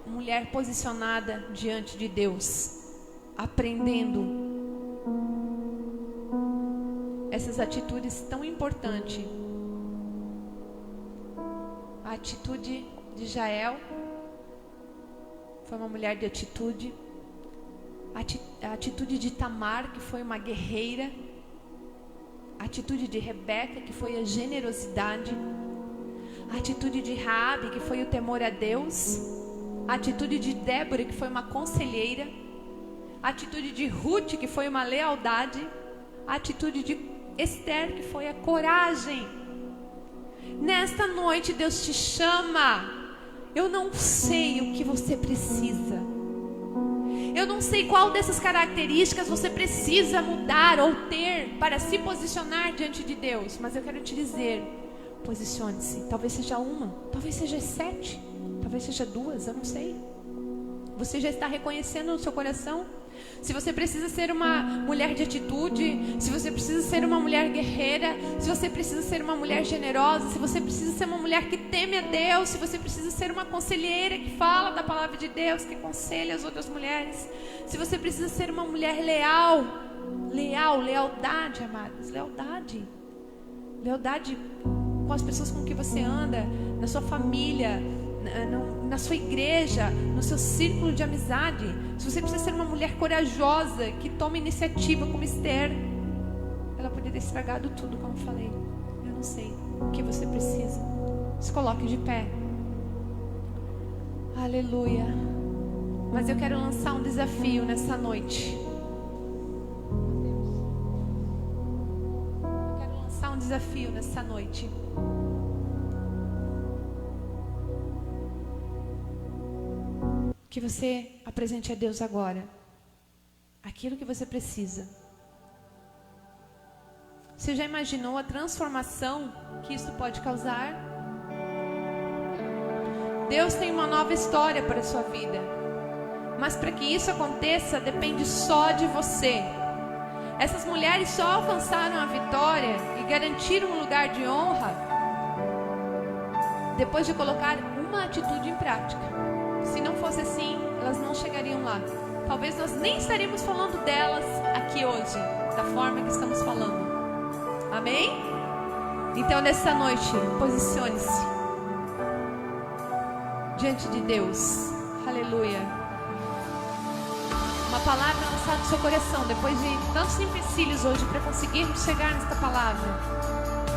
mulher posicionada diante de Deus, aprendendo essas atitudes tão importantes. A atitude de Jael foi uma mulher de atitude. A atitude de Tamar, que foi uma guerreira. A atitude de Rebeca, que foi a generosidade. A atitude de Raabe, que foi o temor a Deus. A atitude de Débora, que foi uma conselheira. A atitude de Ruth, que foi uma lealdade. A atitude de Esther, que foi a coragem. Nesta noite Deus te chama. Eu não sei o que você precisa. Eu não sei qual dessas características você precisa mudar ou ter para se posicionar diante de Deus. Mas eu quero te dizer, posicione-se. Talvez seja uma, talvez seja 7, talvez seja 2, eu não sei. Você já está reconhecendo no seu coração? Se você precisa ser uma mulher de atitude, se você precisa ser uma mulher guerreira, se você precisa ser uma mulher generosa, se você precisa ser uma mulher que teme a Deus, se você precisa ser uma conselheira que fala da palavra de Deus, que aconselha as outras mulheres, se você precisa ser uma mulher leal, lealdade, amados, lealdade com as pessoas com que você anda, na sua família, na sua igreja, no seu círculo de amizade. Se você precisa ser uma mulher corajosa, que toma iniciativa como Esther, ela poderia ter estragado tudo, como eu falei. Eu não sei o que você precisa. Se coloque de pé. Aleluia. Mas eu quero lançar um desafio nessa noite. Eu quero lançar um desafio nessa noite. Que você apresente a Deus agora aquilo que você precisa. Você já imaginou a transformação que isso pode causar? Deus tem uma nova história para a sua vida, mas para que isso aconteça depende só de você. Essas mulheres só alcançaram a vitória e garantiram um lugar de honra depois de colocar uma atitude em prática. Se não fosse assim, elas não chegariam lá. Talvez nós nem estaríamos falando delas aqui hoje, da forma que estamos falando. Amém? Então nessa noite, posicione-se diante de Deus. Aleluia. Uma palavra lançada no seu coração, depois de tantos empecilhos hoje para conseguirmos chegar nesta palavra.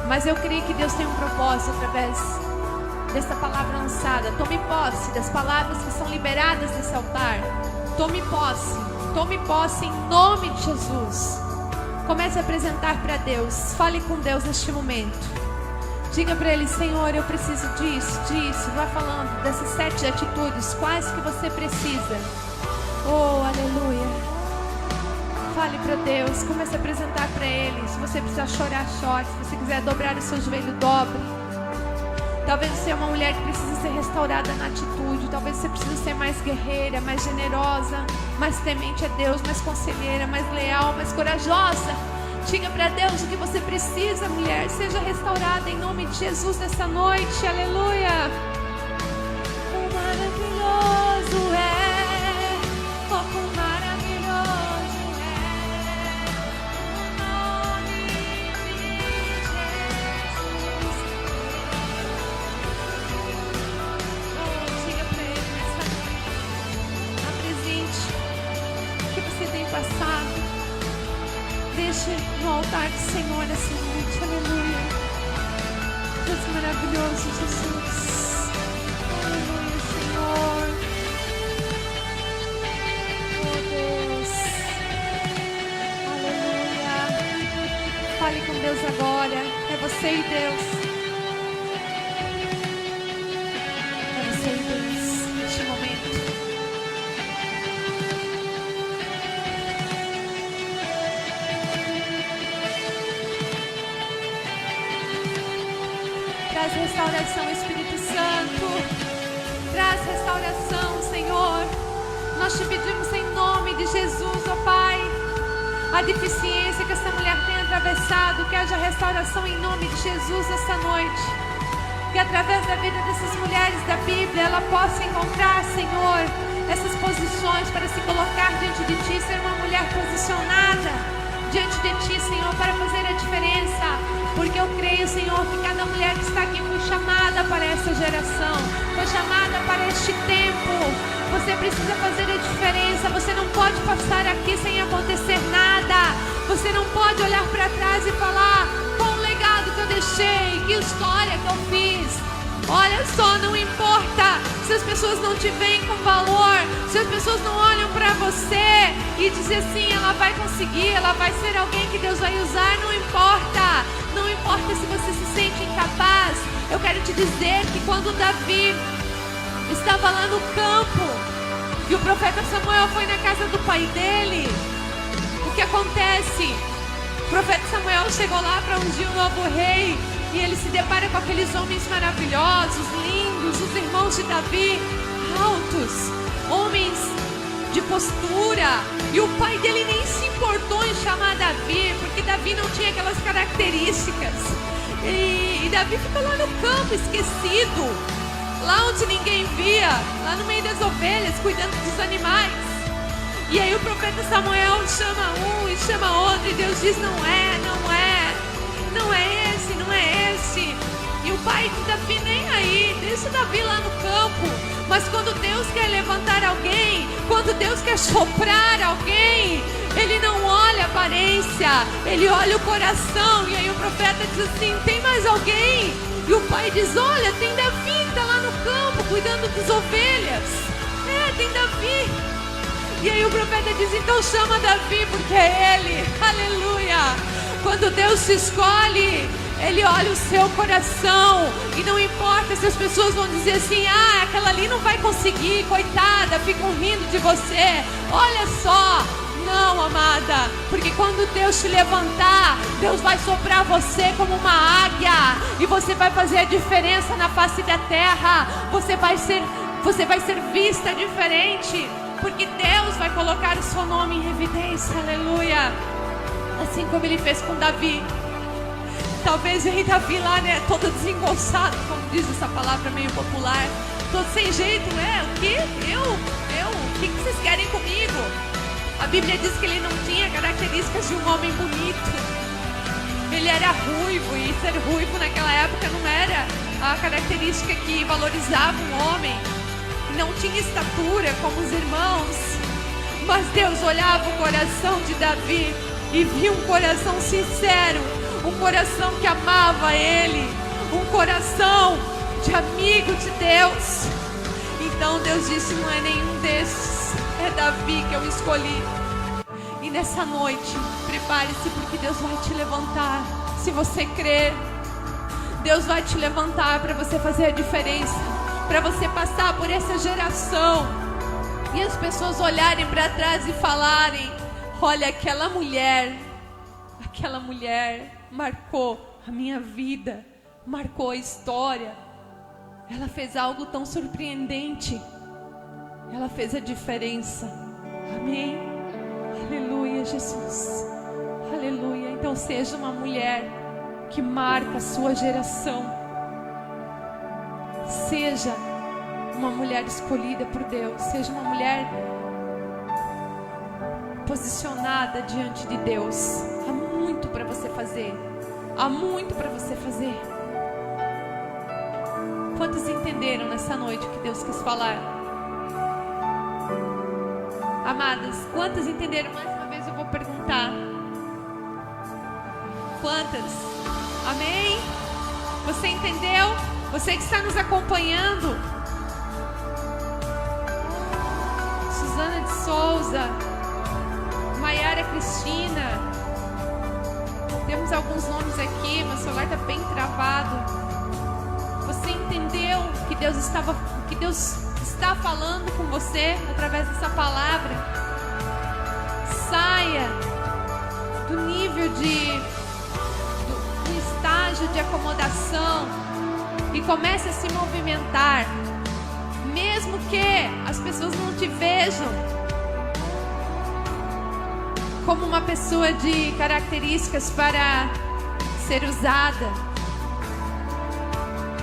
Mas eu creio que Deus tem um propósito através desta palavra lançada. Tome posse das palavras que são liberadas nesse altar. Tome posse em nome de Jesus. Comece a apresentar para Deus. Fale com Deus neste momento. Diga para Ele: Senhor, eu preciso disso. Vá falando dessas 7 atitudes. Quais que você precisa? Oh, aleluia. Fale para Deus. Comece a apresentar para Ele. Se você precisar chorar, chore. Se você quiser dobrar o seu joelho, dobre. Talvez você é uma mulher que precisa ser restaurada na atitude. Talvez você precise ser mais guerreira, mais generosa, mais temente a Deus, mais conselheira, mais leal, mais corajosa. Diga para Deus o que você precisa, mulher. Seja restaurada em nome de Jesus nessa noite. Aleluia. Quão maravilhoso é, oh, quão maravilhoso é o nome de Jesus. Oh, diga para Ele nessa noite. Apresente o que você tem passado. Deixe no altar do Senhor essa noite. Aleluia. Deus maravilhoso, Jesus. Aleluia, Senhor. Oh, Deus. Aleluia. Fale com Deus agora. É você e Deus. traz restauração, Espírito Santo. Traz restauração, Senhor. Nós te pedimos em nome de Jesus, ó Pai. A deficiência que essa mulher tem atravessado, que haja restauração em nome de Jesus essa noite. Que através da vida dessas mulheres da Bíblia, ela possa encontrar, Senhor, essas posições para se colocar diante de Ti, ser uma mulher posicionada diante de Ti, Senhor, para fazer a diferença. Porque eu creio, Senhor, que cada mulher que está aqui foi chamada para essa geração, foi chamada para este tempo. Você precisa fazer a diferença. Você não pode passar aqui sem acontecer nada. Você não pode olhar para trás e falar: qual o legado que eu deixei, que história que eu fiz. Olha só, não importa se as pessoas não te veem com valor, se as pessoas não olham para você e dizem assim: ela vai conseguir, ela vai ser alguém que Deus vai usar. Não importa, não importa se você se sente incapaz. Eu quero te dizer que quando Davi estava lá no campo e o profeta Samuel foi na casa do pai dele, o que acontece? O profeta Samuel chegou lá para ungir um novo rei. E ele se depara com aqueles homens maravilhosos, lindos, os irmãos de Davi, altos, homens de postura. E o pai dele nem se importou em chamar Davi, porque Davi não tinha aquelas características. E Davi ficou lá no campo, esquecido, lá onde ninguém via, lá no meio das ovelhas, cuidando dos animais. E aí o profeta Samuel chama um e chama outro, e Deus diz: não é esse. E o pai de Davi nem aí, deixa Davi lá no campo. Mas quando Deus quer levantar alguém, quando Deus quer soprar alguém, Ele não olha a aparência, Ele olha o coração. E aí o profeta diz assim: tem mais alguém? E o pai diz: olha, tem Davi que está lá no campo, cuidando das ovelhas. Tem Davi. E aí o profeta diz: então chama Davi, porque é ele. Aleluia. Quando Deus te escolhe, Ele olha o seu coração. E não importa se as pessoas vão dizer assim: aquela ali não vai conseguir, coitada, ficam rindo de você. Olha só, não, amada, porque quando Deus te levantar, Deus vai soprar você como uma águia, e você vai fazer a diferença na face da terra. Você vai ser vista diferente, porque Deus vai colocar o seu nome em evidência. Aleluia. Assim como Ele fez com Davi. Talvez veio Davi lá, né, todo desengonçado, como diz essa palavra meio popular, todo sem jeito. O quê? O que vocês querem comigo? A Bíblia diz que ele não tinha características de um homem bonito. Ele era ruivo, e ser ruivo naquela época não era a característica que valorizava um homem. Não tinha estatura como os irmãos. Mas Deus olhava o coração de Davi e via um coração sincero, um coração que amava Ele, um coração de amigo de Deus. Então Deus disse: não é nenhum desses, é Davi que eu escolhi. E nessa noite, prepare-se, porque Deus vai te levantar. Se você crer, Deus vai te levantar para você fazer a diferença, para você passar por essa geração e as pessoas olharem para trás e falarem: olha, aquela mulher marcou a minha vida, marcou a história. Ela fez algo tão surpreendente, ela fez a diferença. Amém? Aleluia, Jesus. Aleluia. Então seja uma mulher que marca a sua geração. Seja uma mulher escolhida por Deus. Seja uma mulher posicionada diante de Deus. Há muito para você fazer. Há muito para você fazer. Quantos entenderam nessa noite o que Deus quis falar? Amadas, quantas entenderam? Mais uma vez eu vou perguntar. Quantas? Amém? Você entendeu? Você que está nos acompanhando. Suzana de Souza, Maiara Cristina. Temos alguns nomes aqui, meu celular está bem travado. Você entendeu que Deus está falando com você através dessa palavra? Saia do nível do estágio de acomodação. e comece a se movimentar, mesmo que as pessoas não te vejam como uma pessoa de características para ser usada,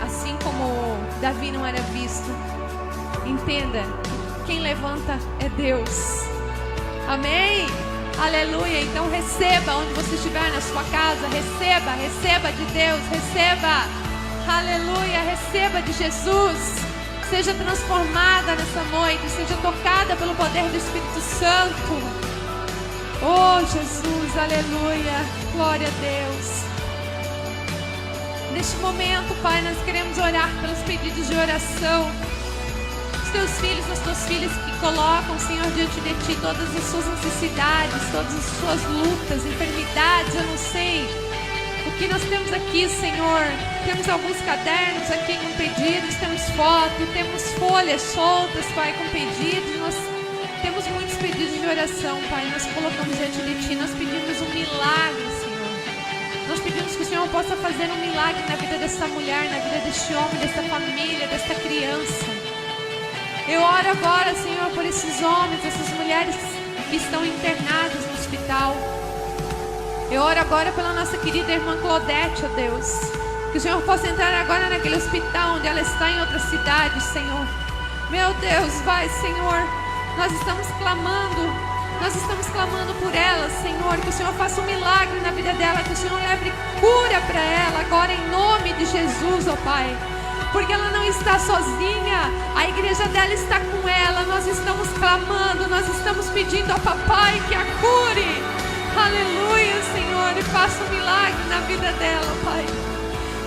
assim como Davi não era visto. Entenda, quem levanta é Deus. Amém? Aleluia. Então receba onde você estiver, na sua casa, receba de Deus, receba. Aleluia, receba de Jesus. Seja transformada nessa noite, seja tocada pelo poder do Espírito Santo. Oh Jesus, aleluia, glória a Deus. Neste momento, Pai, nós queremos orar pelos pedidos de oração. Os teus filhos, as tuas filhas que colocam, Senhor, diante de Ti todas as suas necessidades, todas as suas lutas, enfermidades, eu não sei o que nós temos aqui, Senhor. Temos alguns cadernos aqui com pedidos, temos foto, temos folhas soltas, Pai, com pedidos. Nós temos muitos pedidos de oração, Pai. Nós colocamos diante de Ti, nós pedimos um milagre, Senhor. Nós pedimos que o Senhor possa fazer um milagre na vida dessa mulher, na vida deste homem, desta família, desta criança. Eu oro agora, Senhor, por esses homens, essas mulheres que estão internadas no hospital. Eu oro agora pela nossa querida irmã Claudete, ó Deus. Que o Senhor possa entrar agora naquele hospital onde ela está em outra cidade, Senhor. Meu Deus, vai, Senhor. Nós estamos clamando por ela, Senhor. Que o Senhor faça um milagre na vida dela. Que o Senhor leve cura para ela agora em nome de Jesus, ó Pai. Porque ela não está sozinha, a igreja dela está com ela. Nós estamos clamando, nós estamos pedindo ao Papai que a cure. Aleluia, Senhor, e faça um milagre na vida dela, Pai.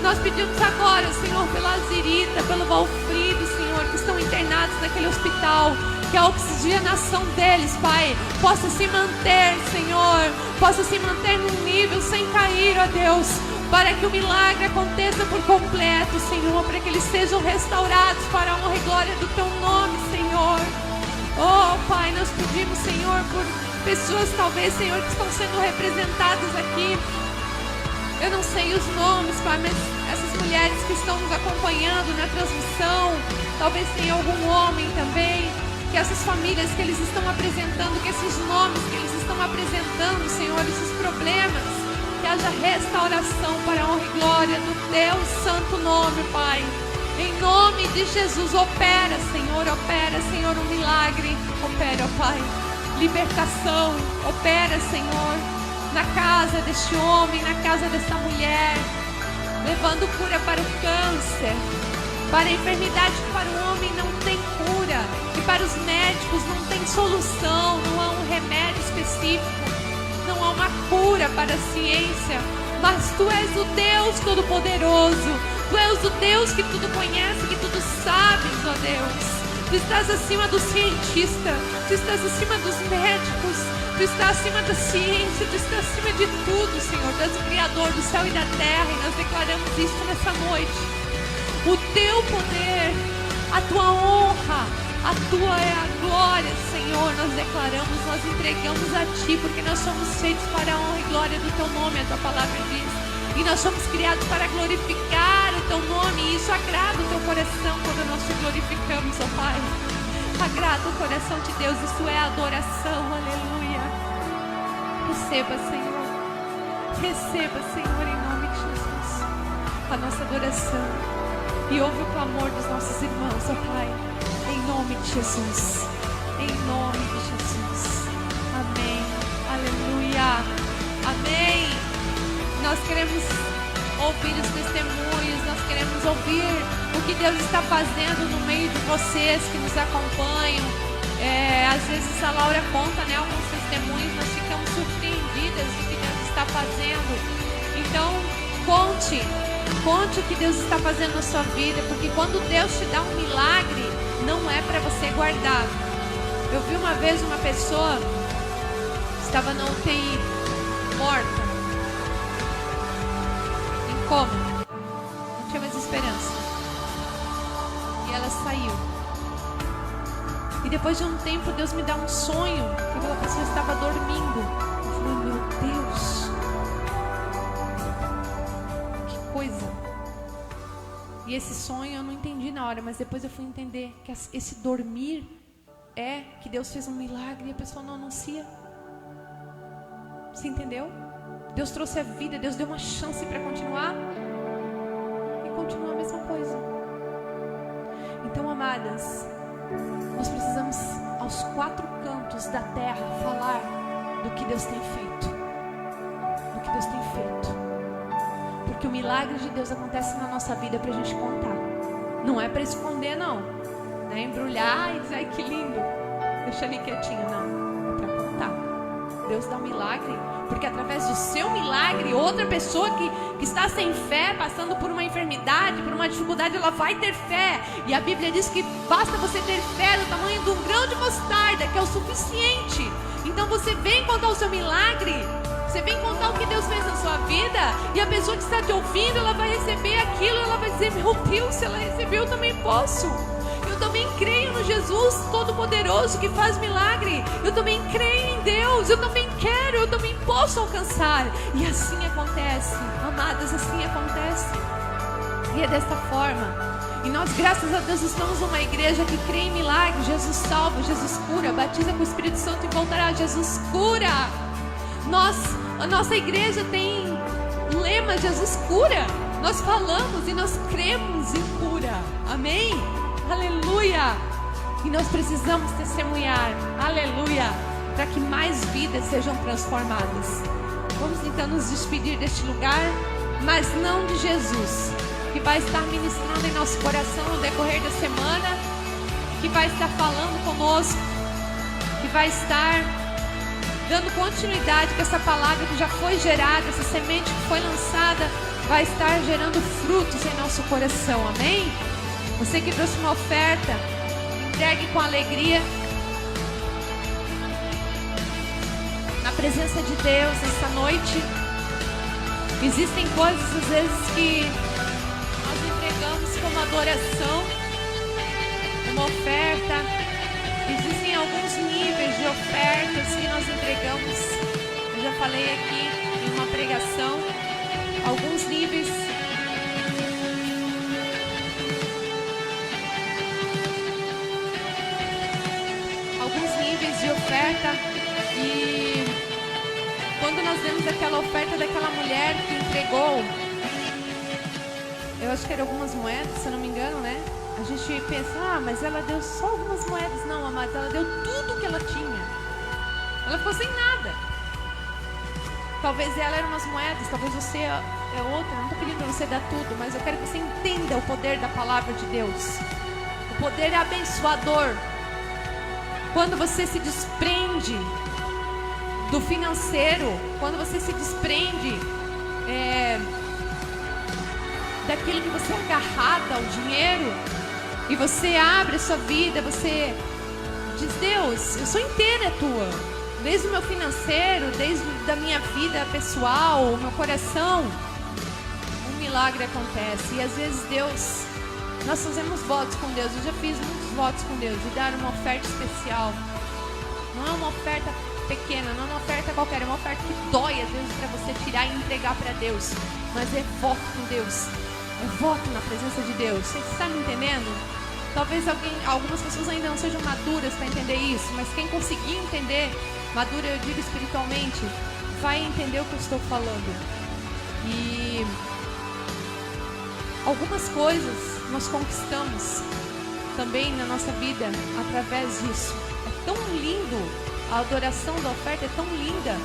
Nós pedimos agora, Senhor, pela Zirita, pelo Valfrido, Senhor, que estão internados naquele hospital. Que a oxigenação deles, Pai, possa se manter, Senhor, possa se manter num nível sem cair, ó Deus. Para que o milagre aconteça por completo, Senhor. Para que eles sejam restaurados para a honra e glória do Teu nome, Senhor. Oh, Pai, nós pedimos, Senhor, por pessoas, talvez, Senhor, que estão sendo representadas aqui. Eu não sei os nomes, Pai, mas essas mulheres que estão nos acompanhando na transmissão, talvez tenha algum homem também. Que essas famílias que eles estão apresentando, que esses nomes que eles estão apresentando, Senhor, esses problemas, que haja restauração para a honra e glória do Teu santo nome, Pai. Em nome de Jesus, opera, Senhor, um milagre. Opera, ó Pai, libertação. Opera, Senhor, na casa deste homem, na casa desta mulher, levando cura para o câncer, para a enfermidade que para o homem não tem cura, e para os médicos não tem solução, não há um remédio específico. Não há uma cura para a ciência, mas Tu és o Deus Todo-Poderoso. Tu és o Deus que tudo conhece, que tudo sabes, ó Deus. Tu estás acima do cientista, Tu estás acima dos médicos, Tu estás acima da ciência, Tu estás acima de tudo, Senhor. Tu és o Criador do céu e da terra, e nós declaramos isso nessa noite. O Teu poder, a Tua honra, a Tua é a glória, Senhor. Nós declaramos, nós entregamos a Ti, porque nós somos feitos para a honra e glória do Teu nome, a Tua palavra diz. E nós somos criados para glorificar o Teu nome, e isso agrada o Teu coração quando nós Te glorificamos, ó Pai. Agrada o coração de Deus, isso é adoração, aleluia. Receba, Senhor, em nome de Jesus, a nossa adoração. E ouve o clamor dos nossos irmãos, ó Pai. Em nome de Jesus. Em nome de Jesus. Amém. Aleluia. Amém. Nós queremos ouvir os testemunhos. Nós queremos ouvir o que Deus está fazendo no meio de vocês que nos acompanham. Às vezes a Laura conta, né, alguns testemunhos. Nós ficamos surpreendidas do que Deus está fazendo. Então, conte o que Deus está fazendo na sua vida. Porque quando Deus te dá um milagre, não é para você guardar. Eu vi uma vez uma pessoa estava na UTI, morta, em coma, não tinha mais esperança, e ela saiu. E depois de um tempo Deus me dá um sonho que aquela pessoa estava dormindo. Eu falei, meu Deus, que coisa. E E esse sonho eu não entendi na hora, mas depois eu fui entender que esse dormir é que Deus fez um milagre e a pessoa não anuncia. Você entendeu? Deus trouxe a vida, Deus deu uma chance para continuar e continua a mesma coisa. Então, amadas, nós precisamos aos 4 cantos da terra falar do que Deus tem feito. Do que Deus tem feito. Porque o milagre de Deus acontece na nossa vida para a gente contar. Não é para esconder, não. Não é embrulhar e dizer, ai que lindo, deixa ali quietinho. Não, é para contar. Deus dá um milagre, porque através do seu milagre, outra pessoa que está sem fé, passando por uma enfermidade, por uma dificuldade, ela vai ter fé. E a Bíblia diz que basta você ter fé do tamanho de um grão de mostarda, que é o suficiente. Então você vem contar o seu milagre, você vem contar o que Deus fez na sua vida, e a pessoa que está te ouvindo, ela vai receber aquilo, ela vai dizer, meu Deus, se ela recebeu, eu também posso. Eu também creio no Jesus Todo-Poderoso que faz milagre. Eu também creio em Deus. Eu também quero, eu também posso alcançar. E assim acontece, amadas, assim acontece. E é desta forma. E nós, graças a Deus, estamos numa igreja que crê em milagre. Jesus salva, Jesus cura, batiza com o Espírito Santo e voltará. Jesus cura. A nossa igreja tem um lema, Jesus cura. Nós falamos e nós cremos em cura. Amém? Aleluia! E nós precisamos testemunhar, aleluia, para que mais vidas sejam transformadas. Vamos então nos despedir deste lugar, mas não de Jesus, que vai estar ministrando em nosso coração no decorrer da semana, que vai estar falando conosco, que vai estar dando continuidade com essa palavra que já foi gerada, essa semente que foi lançada, vai estar gerando frutos em nosso coração, amém? Você que trouxe uma oferta, entregue com alegria na presença de Deus essa noite. Existem coisas às vezes que nós entregamos como adoração, uma oferta. Existem alguns níveis de ofertas que nós entregamos. Eu já falei aqui em uma pregação, alguns níveis. De oferta. E quando nós vemos aquela oferta daquela mulher que entregou, eu acho que eram algumas moedas, se eu não me engano, né? A gente pensa, mas ela deu só algumas moedas. Não, amados, ela deu tudo que ela tinha. Ela ficou sem nada. Talvez ela era umas moedas, talvez você é outra. Não estou pedindo para você dar tudo, mas eu quero que você entenda o poder da palavra de Deus. O poder é abençoador. Quando você se desprende do financeiro, quando você se desprende daquilo que você é agarrada ao dinheiro, e você abre a sua vida, você diz, Deus, eu sou inteira tua, desde o meu financeiro, desde a minha vida pessoal, o meu coração, um milagre acontece. E às vezes Deus... Nós fazemos votos com Deus. Eu já fiz muitos votos com Deus de dar uma oferta especial. Não é uma oferta pequena, não é uma oferta qualquer, é uma oferta que dói às vezes para você tirar e entregar para Deus. Mas é voto com Deus, é voto na presença de Deus. Você está me entendendo? Talvez algumas pessoas ainda não sejam maduras para entender isso, mas quem conseguir entender, madura eu digo espiritualmente, vai entender o que eu estou falando. E algumas coisas nós conquistamos também na nossa vida através disso. É tão lindo, a adoração da oferta é tão linda,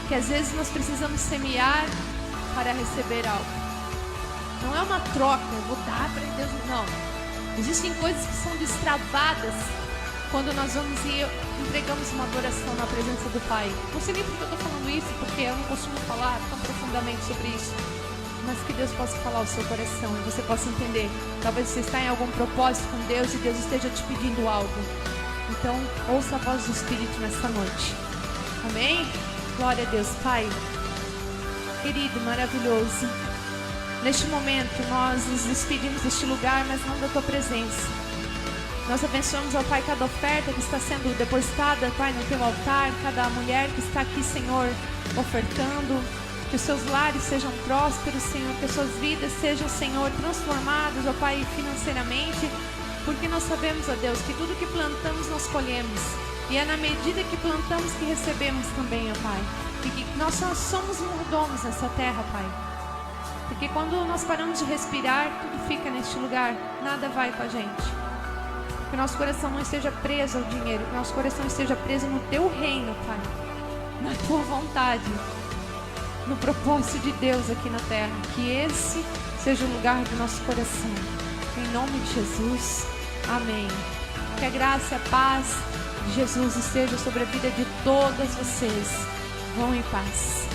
que às vezes nós precisamos semear para receber algo. Não é uma troca, eu vou dar para Deus, não. Existem coisas que são destravadas quando nós vamos e entregamos uma adoração na presença do Pai. Não sei nem porque eu estou falando isso, porque eu não costumo falar tão profundamente sobre isso. Mas que Deus possa falar ao seu coração e você possa entender. Talvez você está em algum propósito com Deus e Deus esteja te pedindo algo. Então, ouça a voz do Espírito nessa noite. Amém? Glória a Deus. Pai, querido, maravilhoso, neste momento nós nos despedimos deste lugar, mas não da Tua presença. Nós abençoamos, ó Pai, cada oferta que está sendo depositada, Pai, no Teu altar, cada mulher que está aqui, Senhor, ofertando. Que os seus lares sejam prósperos, Senhor. Que as suas vidas sejam, Senhor, transformadas, ó Pai, financeiramente. Porque nós sabemos, ó Deus, que tudo que plantamos nós colhemos. E é na medida que plantamos que recebemos também, ó Pai. E que nós somos mordomos nessa terra, Pai. Porque quando nós paramos de respirar, tudo fica neste lugar. Nada vai com a gente. Que nosso coração não esteja preso ao dinheiro. Que nosso coração esteja preso no Teu reino, Pai. Na Tua vontade. No propósito de Deus aqui na terra. Que esse seja o lugar do nosso coração. Em nome de Jesus. Amém. Que a graça e a paz de Jesus esteja sobre a vida de todas vocês. Vão em paz.